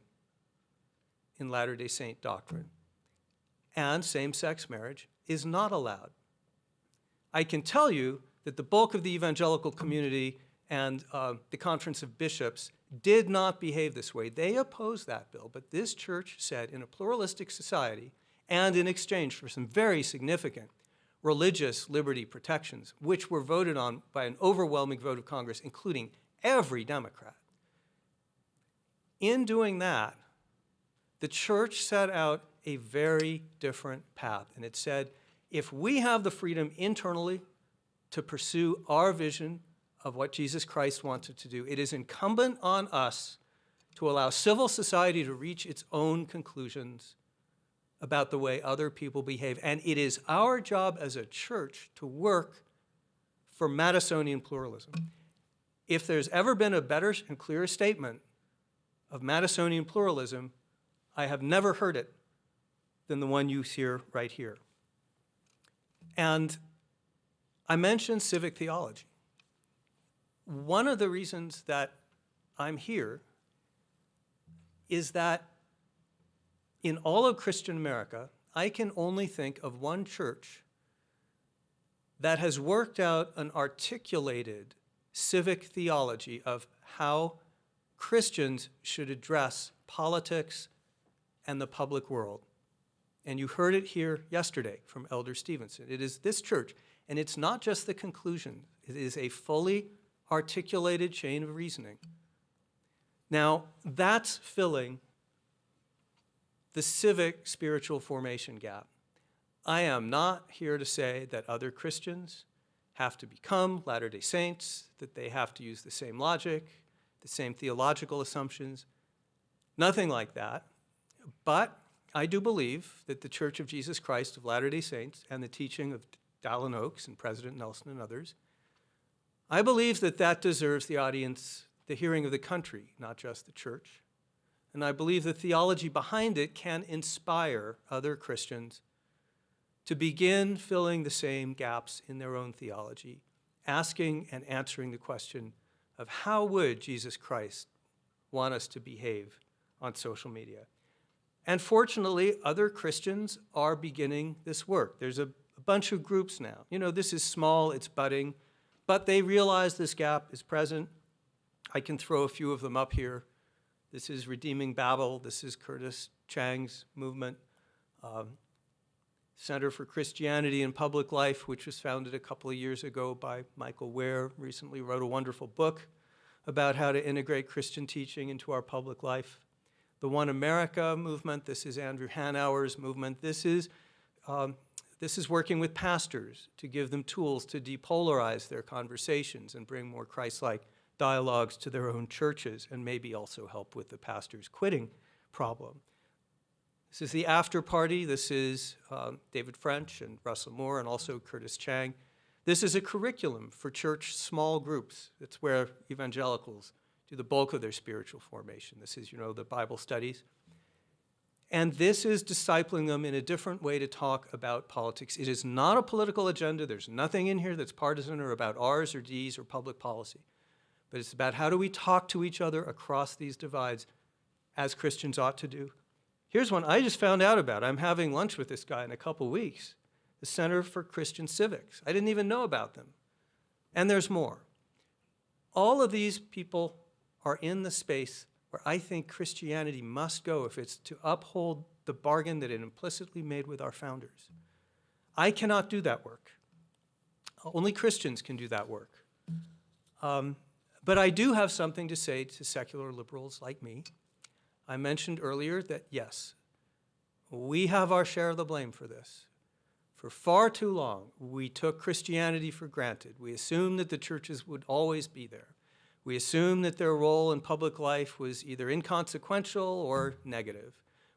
in Latter-day Saint doctrine, and same-sex marriage is not allowed. I can tell you that the bulk of the evangelical community and the Conference of Bishops did not behave this way. They opposed that bill, but this church said in a pluralistic society and in exchange for some very significant religious liberty protections, which were voted on by an overwhelming vote of Congress, including every Democrat. In doing that, the church set out a very different path, and it said, if we have the freedom internally to pursue our vision of what Jesus Christ wanted to do, it is incumbent on us to allow civil society to reach its own conclusions about the way other people behave. And it is our job as a church to work for Madisonian pluralism. If there's ever been a better and clearer statement of Madisonian pluralism, I have never heard it than the one you hear right here. And I mentioned civic theology. One of the reasons that I'm here is that in all of Christian America, I can only think of one church that has worked out an articulated civic theology of how Christians should address politics and the public world. And you heard it here yesterday from Elder Stevenson. It is this church, and it's not just the conclusion. It is a fully articulated chain of reasoning. Now, that's filling the civic spiritual formation gap. I am not here to say that other Christians have to become Latter-day Saints, that they have to use the same logic, the same theological assumptions, nothing like that. But I do believe that the Church of Jesus Christ of Latter-day Saints and the teaching of Dallin Oaks and President Nelson and others, I believe that that deserves the audience, the hearing of the country, not just the church. And I believe the theology behind it can inspire other Christians to begin filling the same gaps in their own theology, asking and answering the question of how would Jesus Christ want us to behave on social media. And fortunately, other Christians are beginning this work. There's a bunch of groups now. You know, this is small, it's budding, but they realize this gap is present. I can throw a few of them up here. This is Redeeming Babel. This is Curtis Chang's movement. Center for Christianity in Public Life, which was founded a couple of years ago by Michael Ware, recently wrote a wonderful book about how to integrate Christian teaching into our public life. The One America movement, this is Andrew Hanauer's movement. This is working with pastors to give them tools to depolarize their conversations and bring more Christ-like dialogues to their own churches, and maybe also help with the pastor's quitting problem. This is the After Party. This is David French and Russell Moore and also Curtis Chang. This is a curriculum for church small groups. It's where evangelicals do the bulk of their spiritual formation. This is, the Bible studies. And this is discipling them in a different way to talk about politics. It is not a political agenda. There's nothing in here that's partisan or about R's or D's or public policy. But it's about how do we talk to each other across these divides as Christians ought to do. Here's one I just found out about. I'm having lunch with this guy in a couple weeks. The Center for Christian Civics. I didn't even know about them. And there's more. All of these people are in the space where I think Christianity must go if it's to uphold the bargain that it implicitly made with our founders. I cannot do that work. Only Christians can do that work. But I do have something to say to secular liberals like me. I mentioned earlier that, yes, we have our share of the blame for this. For far too long, we took Christianity for granted. We assumed that the churches would always be there. We assumed that their role in public life was either inconsequential or negative.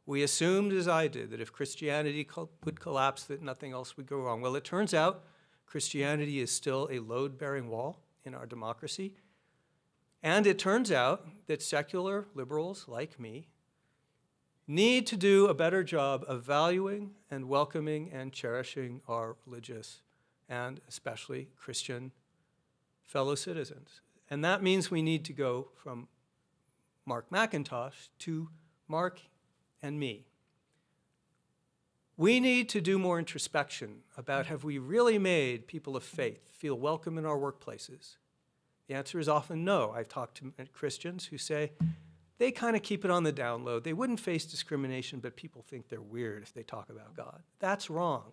We assumed, as I did, that if Christianity would collapse, that nothing else would go wrong. Well, it turns out Christianity is still a load-bearing wall in our democracy. And it turns out that secular liberals like me need to do a better job of valuing and welcoming and cherishing our religious and especially Christian fellow citizens. And that means we need to go from Mark McIntosh to Mark and me. We need to do more introspection about have we really made people of faith feel welcome in our workplaces? The answer is often no. I've talked to Christians who say they kind of keep it on the down low. They wouldn't face discrimination, but people think they're weird if they talk about God. That's wrong.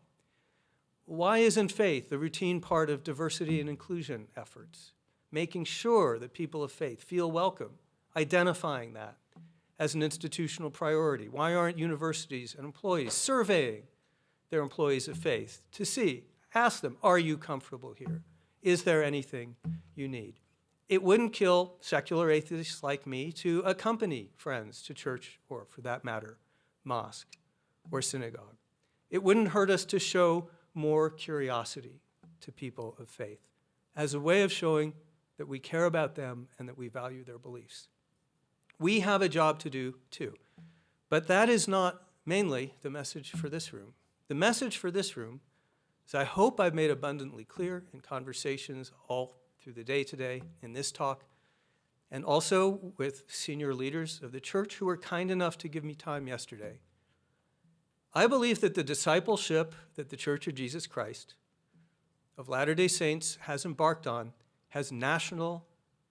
Why isn't faith the routine part of diversity and inclusion efforts? Making sure that people of faith feel welcome, identifying that as an institutional priority. Why aren't universities and employees surveying their employees of faith to ask them, are you comfortable here? Is there anything you need? It wouldn't kill secular atheists like me to accompany friends to church or, for that matter, mosque or synagogue. It wouldn't hurt us to show more curiosity to people of faith as a way of showing that we care about them and that we value their beliefs. We have a job to do too, but that is not mainly the message for this room. The message for this room is I hope I've made abundantly clear in conversations all through the day today in this talk, and also with senior leaders of the church who were kind enough to give me time yesterday. I believe that the discipleship that the Church of Jesus Christ of Latter-day Saints has embarked on has national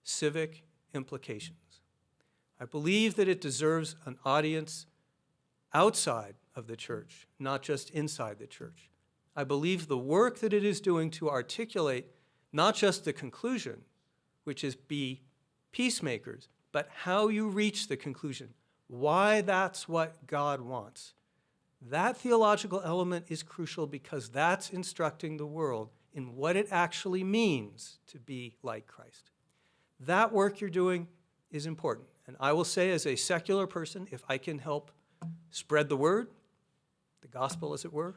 civic implications. I believe that it deserves an audience outside of the church, not just inside the church. I believe the work that it is doing to articulate not just the conclusion, which is be peacemakers, but how you reach the conclusion, why that's what God wants. That theological element is crucial because that's instructing the world in what it actually means to be like Christ. That work you're doing is important. And I will say, as a secular person, if I can help spread the word, the gospel as it were,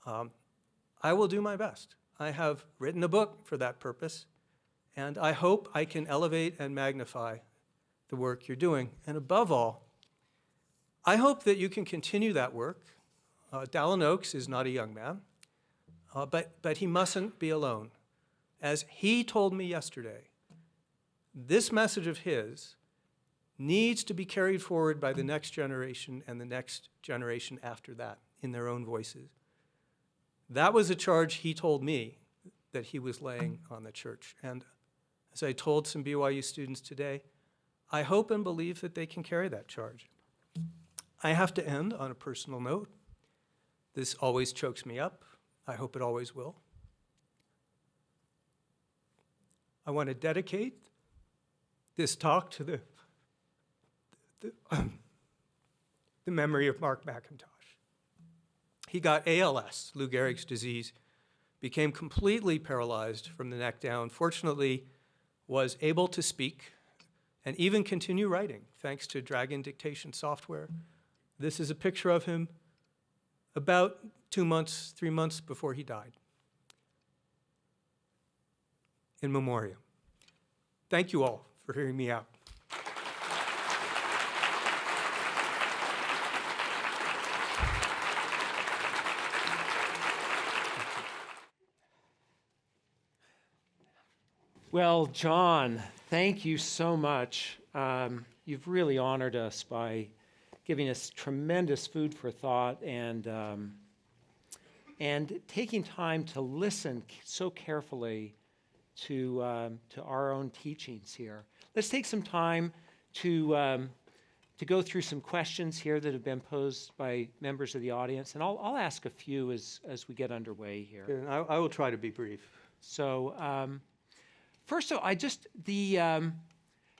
I will do my best. I have written a book for that purpose, and I hope I can elevate and magnify the work you're doing. And above all, I hope that you can continue that work. Dallin Oaks is not a young man, but he mustn't be alone. As he told me yesterday, this message of his needs to be carried forward by the next generation and the next generation after that in their own voices. That was a charge he told me that he was laying on the church. And as I told some BYU students today, I hope and believe that they can carry that charge. I have to end on a personal note. This always chokes me up. I hope it always will. I want to dedicate this talk to the memory of Mark McIntosh. He got ALS, Lou Gehrig's disease, became completely paralyzed from the neck down. Fortunately, was able to speak and even continue writing, thanks to Dragon dictation software. This is a picture of him about 2 months, 3 months before he died. In memoriam. Thank you all for hearing me out. Well, John, thank you so much. You've really honored us by giving us tremendous food for thought and taking time to listen so carefully to our own teachings here. Let's take some time to go through some questions here that have been posed by members of the audience, and I'll ask a few as we get underway here. And I will try to be brief. So, first of all,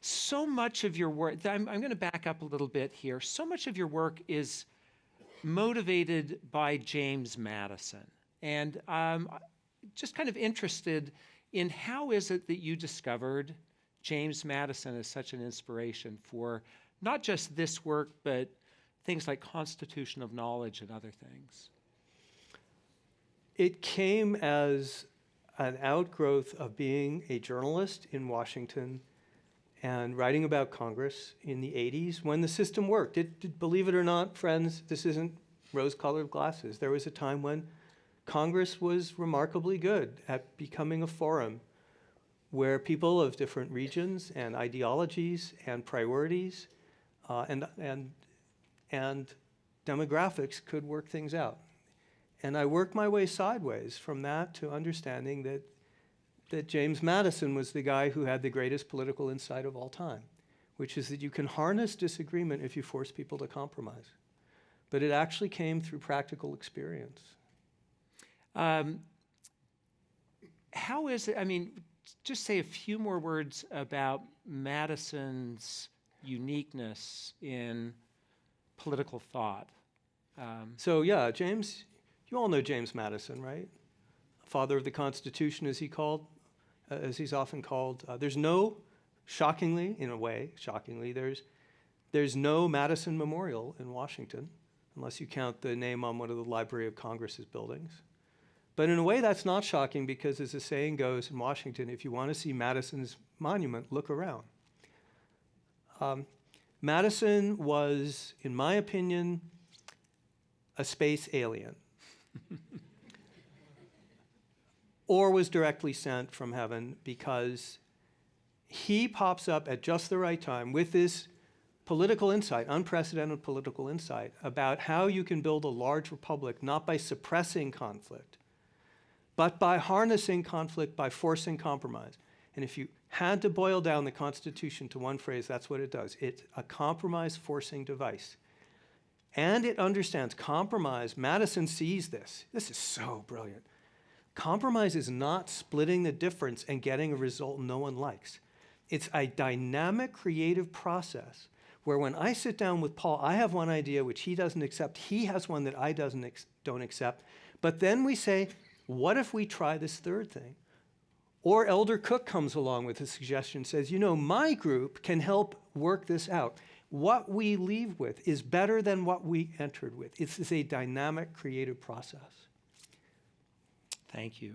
so much of your work, I'm going to back up a little bit here. So much of your work is motivated by James Madison. And I'm just kind of interested in how is it that you discovered James Madison as such an inspiration for not just this work, but things like Constitution of Knowledge and other things? It came as an outgrowth of being a journalist in Washington and writing about Congress in the 80s when the system worked. Believe it or not, friends, this isn't rose-colored glasses. There was a time when Congress was remarkably good at becoming a forum where people of different regions and ideologies and priorities and demographics could work things out. And I worked my way sideways from that to understanding that James Madison was the guy who had the greatest political insight of all time, which is that you can harness disagreement if you force people to compromise. But it actually came through practical experience. How is it, just say a few more words about Madison's uniqueness in political thought. James, you all know James Madison, right? Father of the Constitution, as he's often called. There's no, shockingly, there's no Madison Memorial in Washington, unless you count the name on one of the Library of Congress's buildings. But in a way, that's not shocking because, as the saying goes in Washington, if you want to see Madison's monument, look around. Madison was, in my opinion, a space alien. Or was directly sent from heaven, because he pops up at just the right time with this political insight, unprecedented political insight, about how you can build a large republic not by suppressing conflict, but by harnessing conflict, by forcing compromise. And if you had to boil down the Constitution to one phrase, that's what it does. It's a compromise-forcing device. And it understands compromise. Madison sees this. This is so brilliant. Compromise is not splitting the difference and getting a result no one likes. It's a dynamic, creative process where when I sit down with Paul, I have one idea which he doesn't accept. He has one that I don't accept. But then we say, what if we try this third thing? Or Elder Cook comes along with a suggestion, says, you know, my group can help work this out. What we leave with is better than what we entered with. It's a dynamic, creative process. Thank you.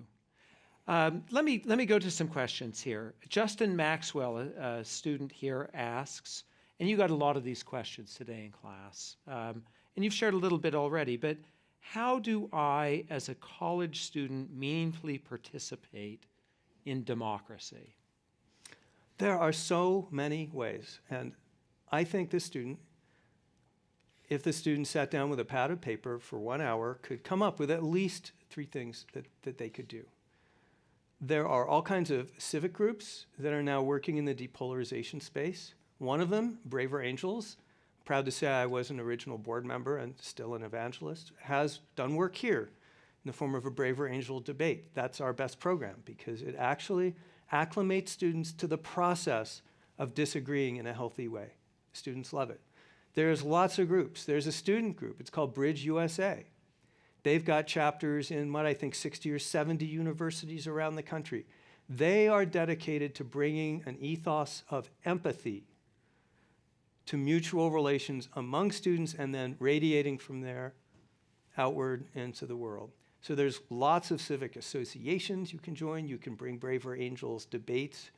Let me go to some questions here. Justin Maxwell, a student here, asks, and you got a lot of these questions today in class, and you've shared a little bit already, but how do I, as a college student, meaningfully participate in democracy? There are so many ways, and I think the student, if the student sat down with a pad of paper for 1 hour, could come up with at least 3 things that they could do. There are all kinds of civic groups that are now working in the depolarization space. One of them, Braver Angels, proud to say I was an original board member and still an evangelist, has done work here in the form of a Braver Angel debate. That's our best program because it actually acclimates students to the process of disagreeing in a healthy way. Students love it. There's lots of groups. There's a student group. It's called Bridge USA. They've got chapters in what I think 60 or 70 universities around the country. They are dedicated to bringing an ethos of empathy to mutual relations among students and then radiating from there outward into the world. So there's lots of civic associations you can join. You can bring Braver Angels debates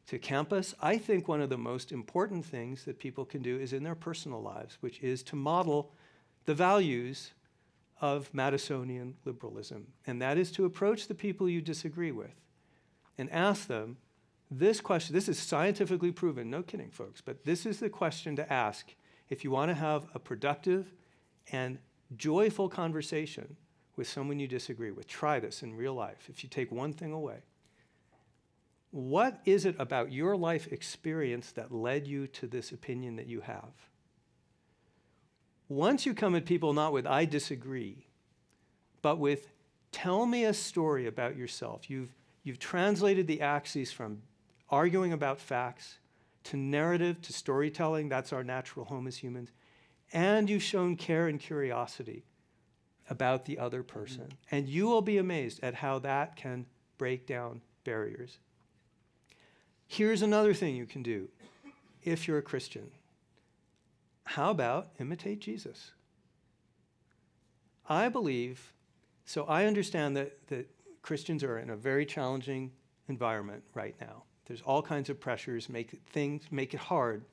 to campus. I think one of the most important things that people can do is in their personal lives, which is to model the values of Madisonian liberalism. And that is to approach the people you disagree with and ask them this question. This is scientifically proven, no kidding, folks, but this is the question to ask if you want to have a productive and joyful conversation with someone you disagree with. Try this in real life if you take one thing away. What is it about your life experience that led you to this opinion that you have? Once you come at people not with I disagree, but with tell me a story about yourself. You've translated the axes from arguing about facts to narrative to storytelling. That's our natural home as humans. And you've shown care and curiosity about the other person. Mm-hmm. And you will be amazed at how that can break down barriers. Here's another thing you can do if you're a Christian. How about imitate Jesus? I believe, so I understand that Christians are in a very challenging environment right now. There's all kinds of pressures, make it hard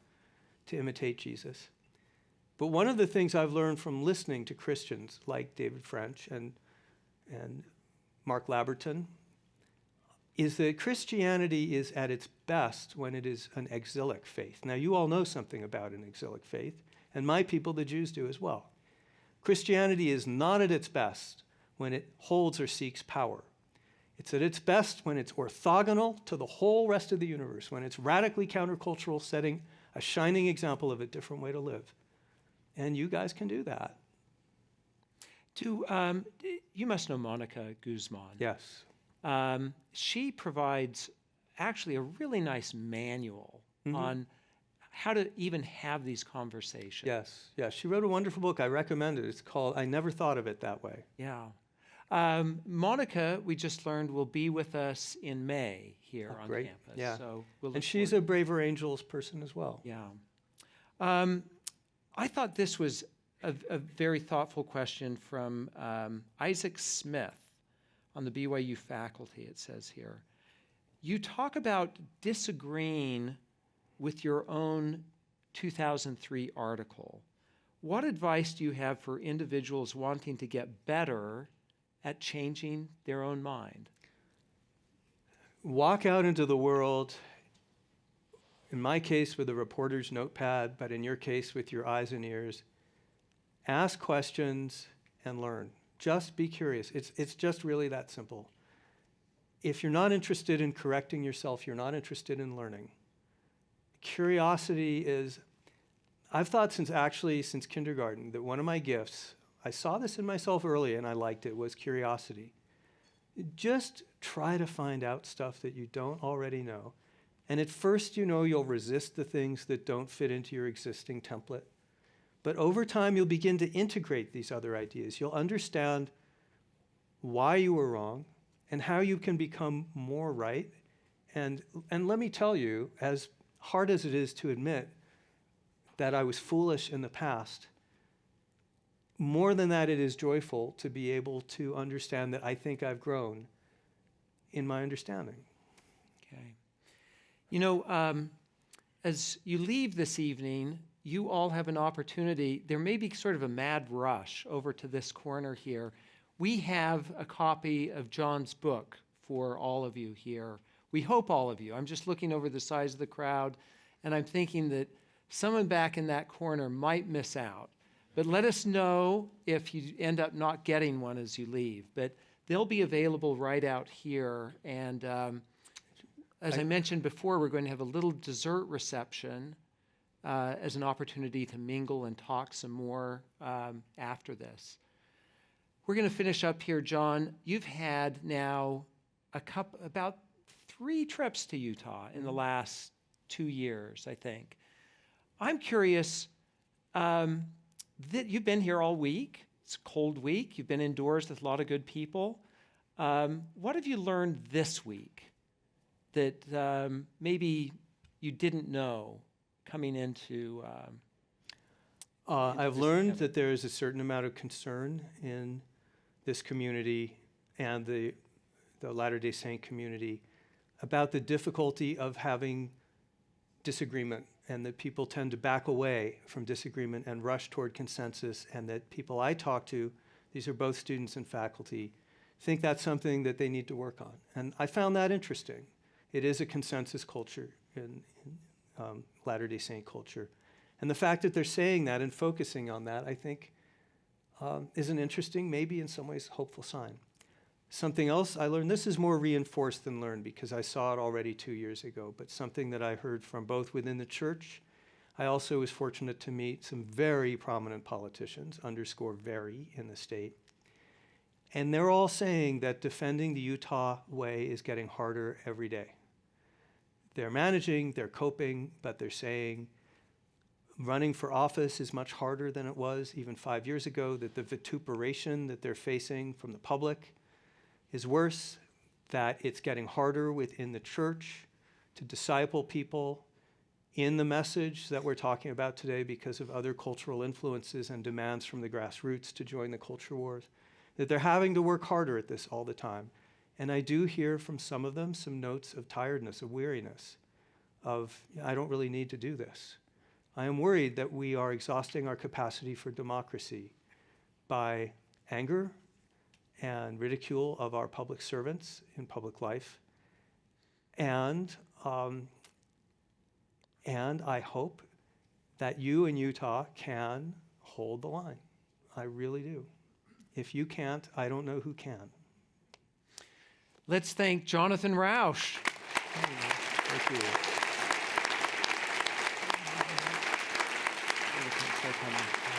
to imitate Jesus. But one of the things I've learned from listening to Christians like David French and Mark Laberton is that Christianity is at its best when it is an exilic faith. Now, you all know something about an exilic faith, and my people, the Jews, do as well. Christianity is not at its best when it holds or seeks power. It's at its best when it's orthogonal to the whole rest of the universe, when it's radically countercultural, setting a shining example of a different way to live. And you guys can do that. You must know Monica Guzman. Yes. She provides actually a really nice manual on how to even have these conversations. Yes. She wrote a wonderful book. I recommend it. It's called I Never Thought of It That Way. Yeah. Monica, we just learned, will be with us in May here on great. campus. Yeah. So we'll and she's a Braver Angels person as well. Yeah. I thought this was a very thoughtful question from Isaac Smith on the BYU faculty, it says here. You talk about disagreeing with your own 2003 article. What advice do you have for individuals wanting to get better at changing their own mind? Walk out into the world, in my case with a reporter's notepad, but in your case with your eyes and ears. Ask questions and learn. Just be curious. It's just really that simple. if you're not interested in correcting yourself, you're not interested in learning. Curiosity is, I've thought since kindergarten that one of my gifts, I saw this in myself early and I liked it, was curiosity. Just try to find out stuff that you don't already know. And at first, you'll resist the things that don't fit into your existing template. But over time, you'll begin to integrate these other ideas. You'll understand why you were wrong and how you can become more right. And let me tell you, as hard as it is to admit that I was foolish in the past, more than that, it is joyful to be able to understand that I think I've grown in my understanding. Okay. As you leave this evening, you all have an opportunity. There may be sort of a mad rush over to this corner here. We have a copy of John's book for all of you here. We hope all of you. I'm just looking over the size of the crowd, and I'm thinking that someone back in that corner might miss out. But let us know if you end up not getting one as you leave. But they'll be available right out here. And as I mentioned before, we're going to have a little dessert reception as an opportunity to mingle and talk some more after this. We're going to finish up here, John. You've had now about 3 trips to Utah in the last 2 years, I think. I'm curious, that you've been here all week. It's a cold week. You've been indoors with a lot of good people. What have you learned this week that maybe you didn't know coming into I've learned that there is a certain amount of concern in this community and the Latter-day Saint community about the difficulty of having disagreement, and that people tend to back away from disagreement and rush toward consensus, and that people I talk to, these are both students and faculty, think that's something that they need to work on. And I found that interesting. It is a consensus culture in Latter-day Saint culture. And the fact that they're saying that and focusing on that, I think, is an interesting, maybe in some ways, hopeful sign. Something else I learned, this is more reinforced than learned because I saw it already 2 years ago, but something that I heard from both within the church. I also was fortunate to meet some very prominent politicians, underscore very, in the state. And they're all saying that defending the Utah way is getting harder every day. They're managing, they're coping, but they're saying running for office is much harder than it was even 5 years ago, that the vituperation that they're facing from the public is worse, that it's getting harder within the church to disciple people in the message that we're talking about today because of other cultural influences and demands from the grassroots to join the culture wars, that they're having to work harder at this all the time. And I do hear from some of them some notes of tiredness, of weariness, of, I don't really need to do this. I am worried that we are exhausting our capacity for democracy by anger and ridicule of our public servants in public life. And I hope that you in Utah can hold the line. I really do. If you can't, I don't know who can. Let's thank Jonathan Rauch. Thank you. Thanks for coming.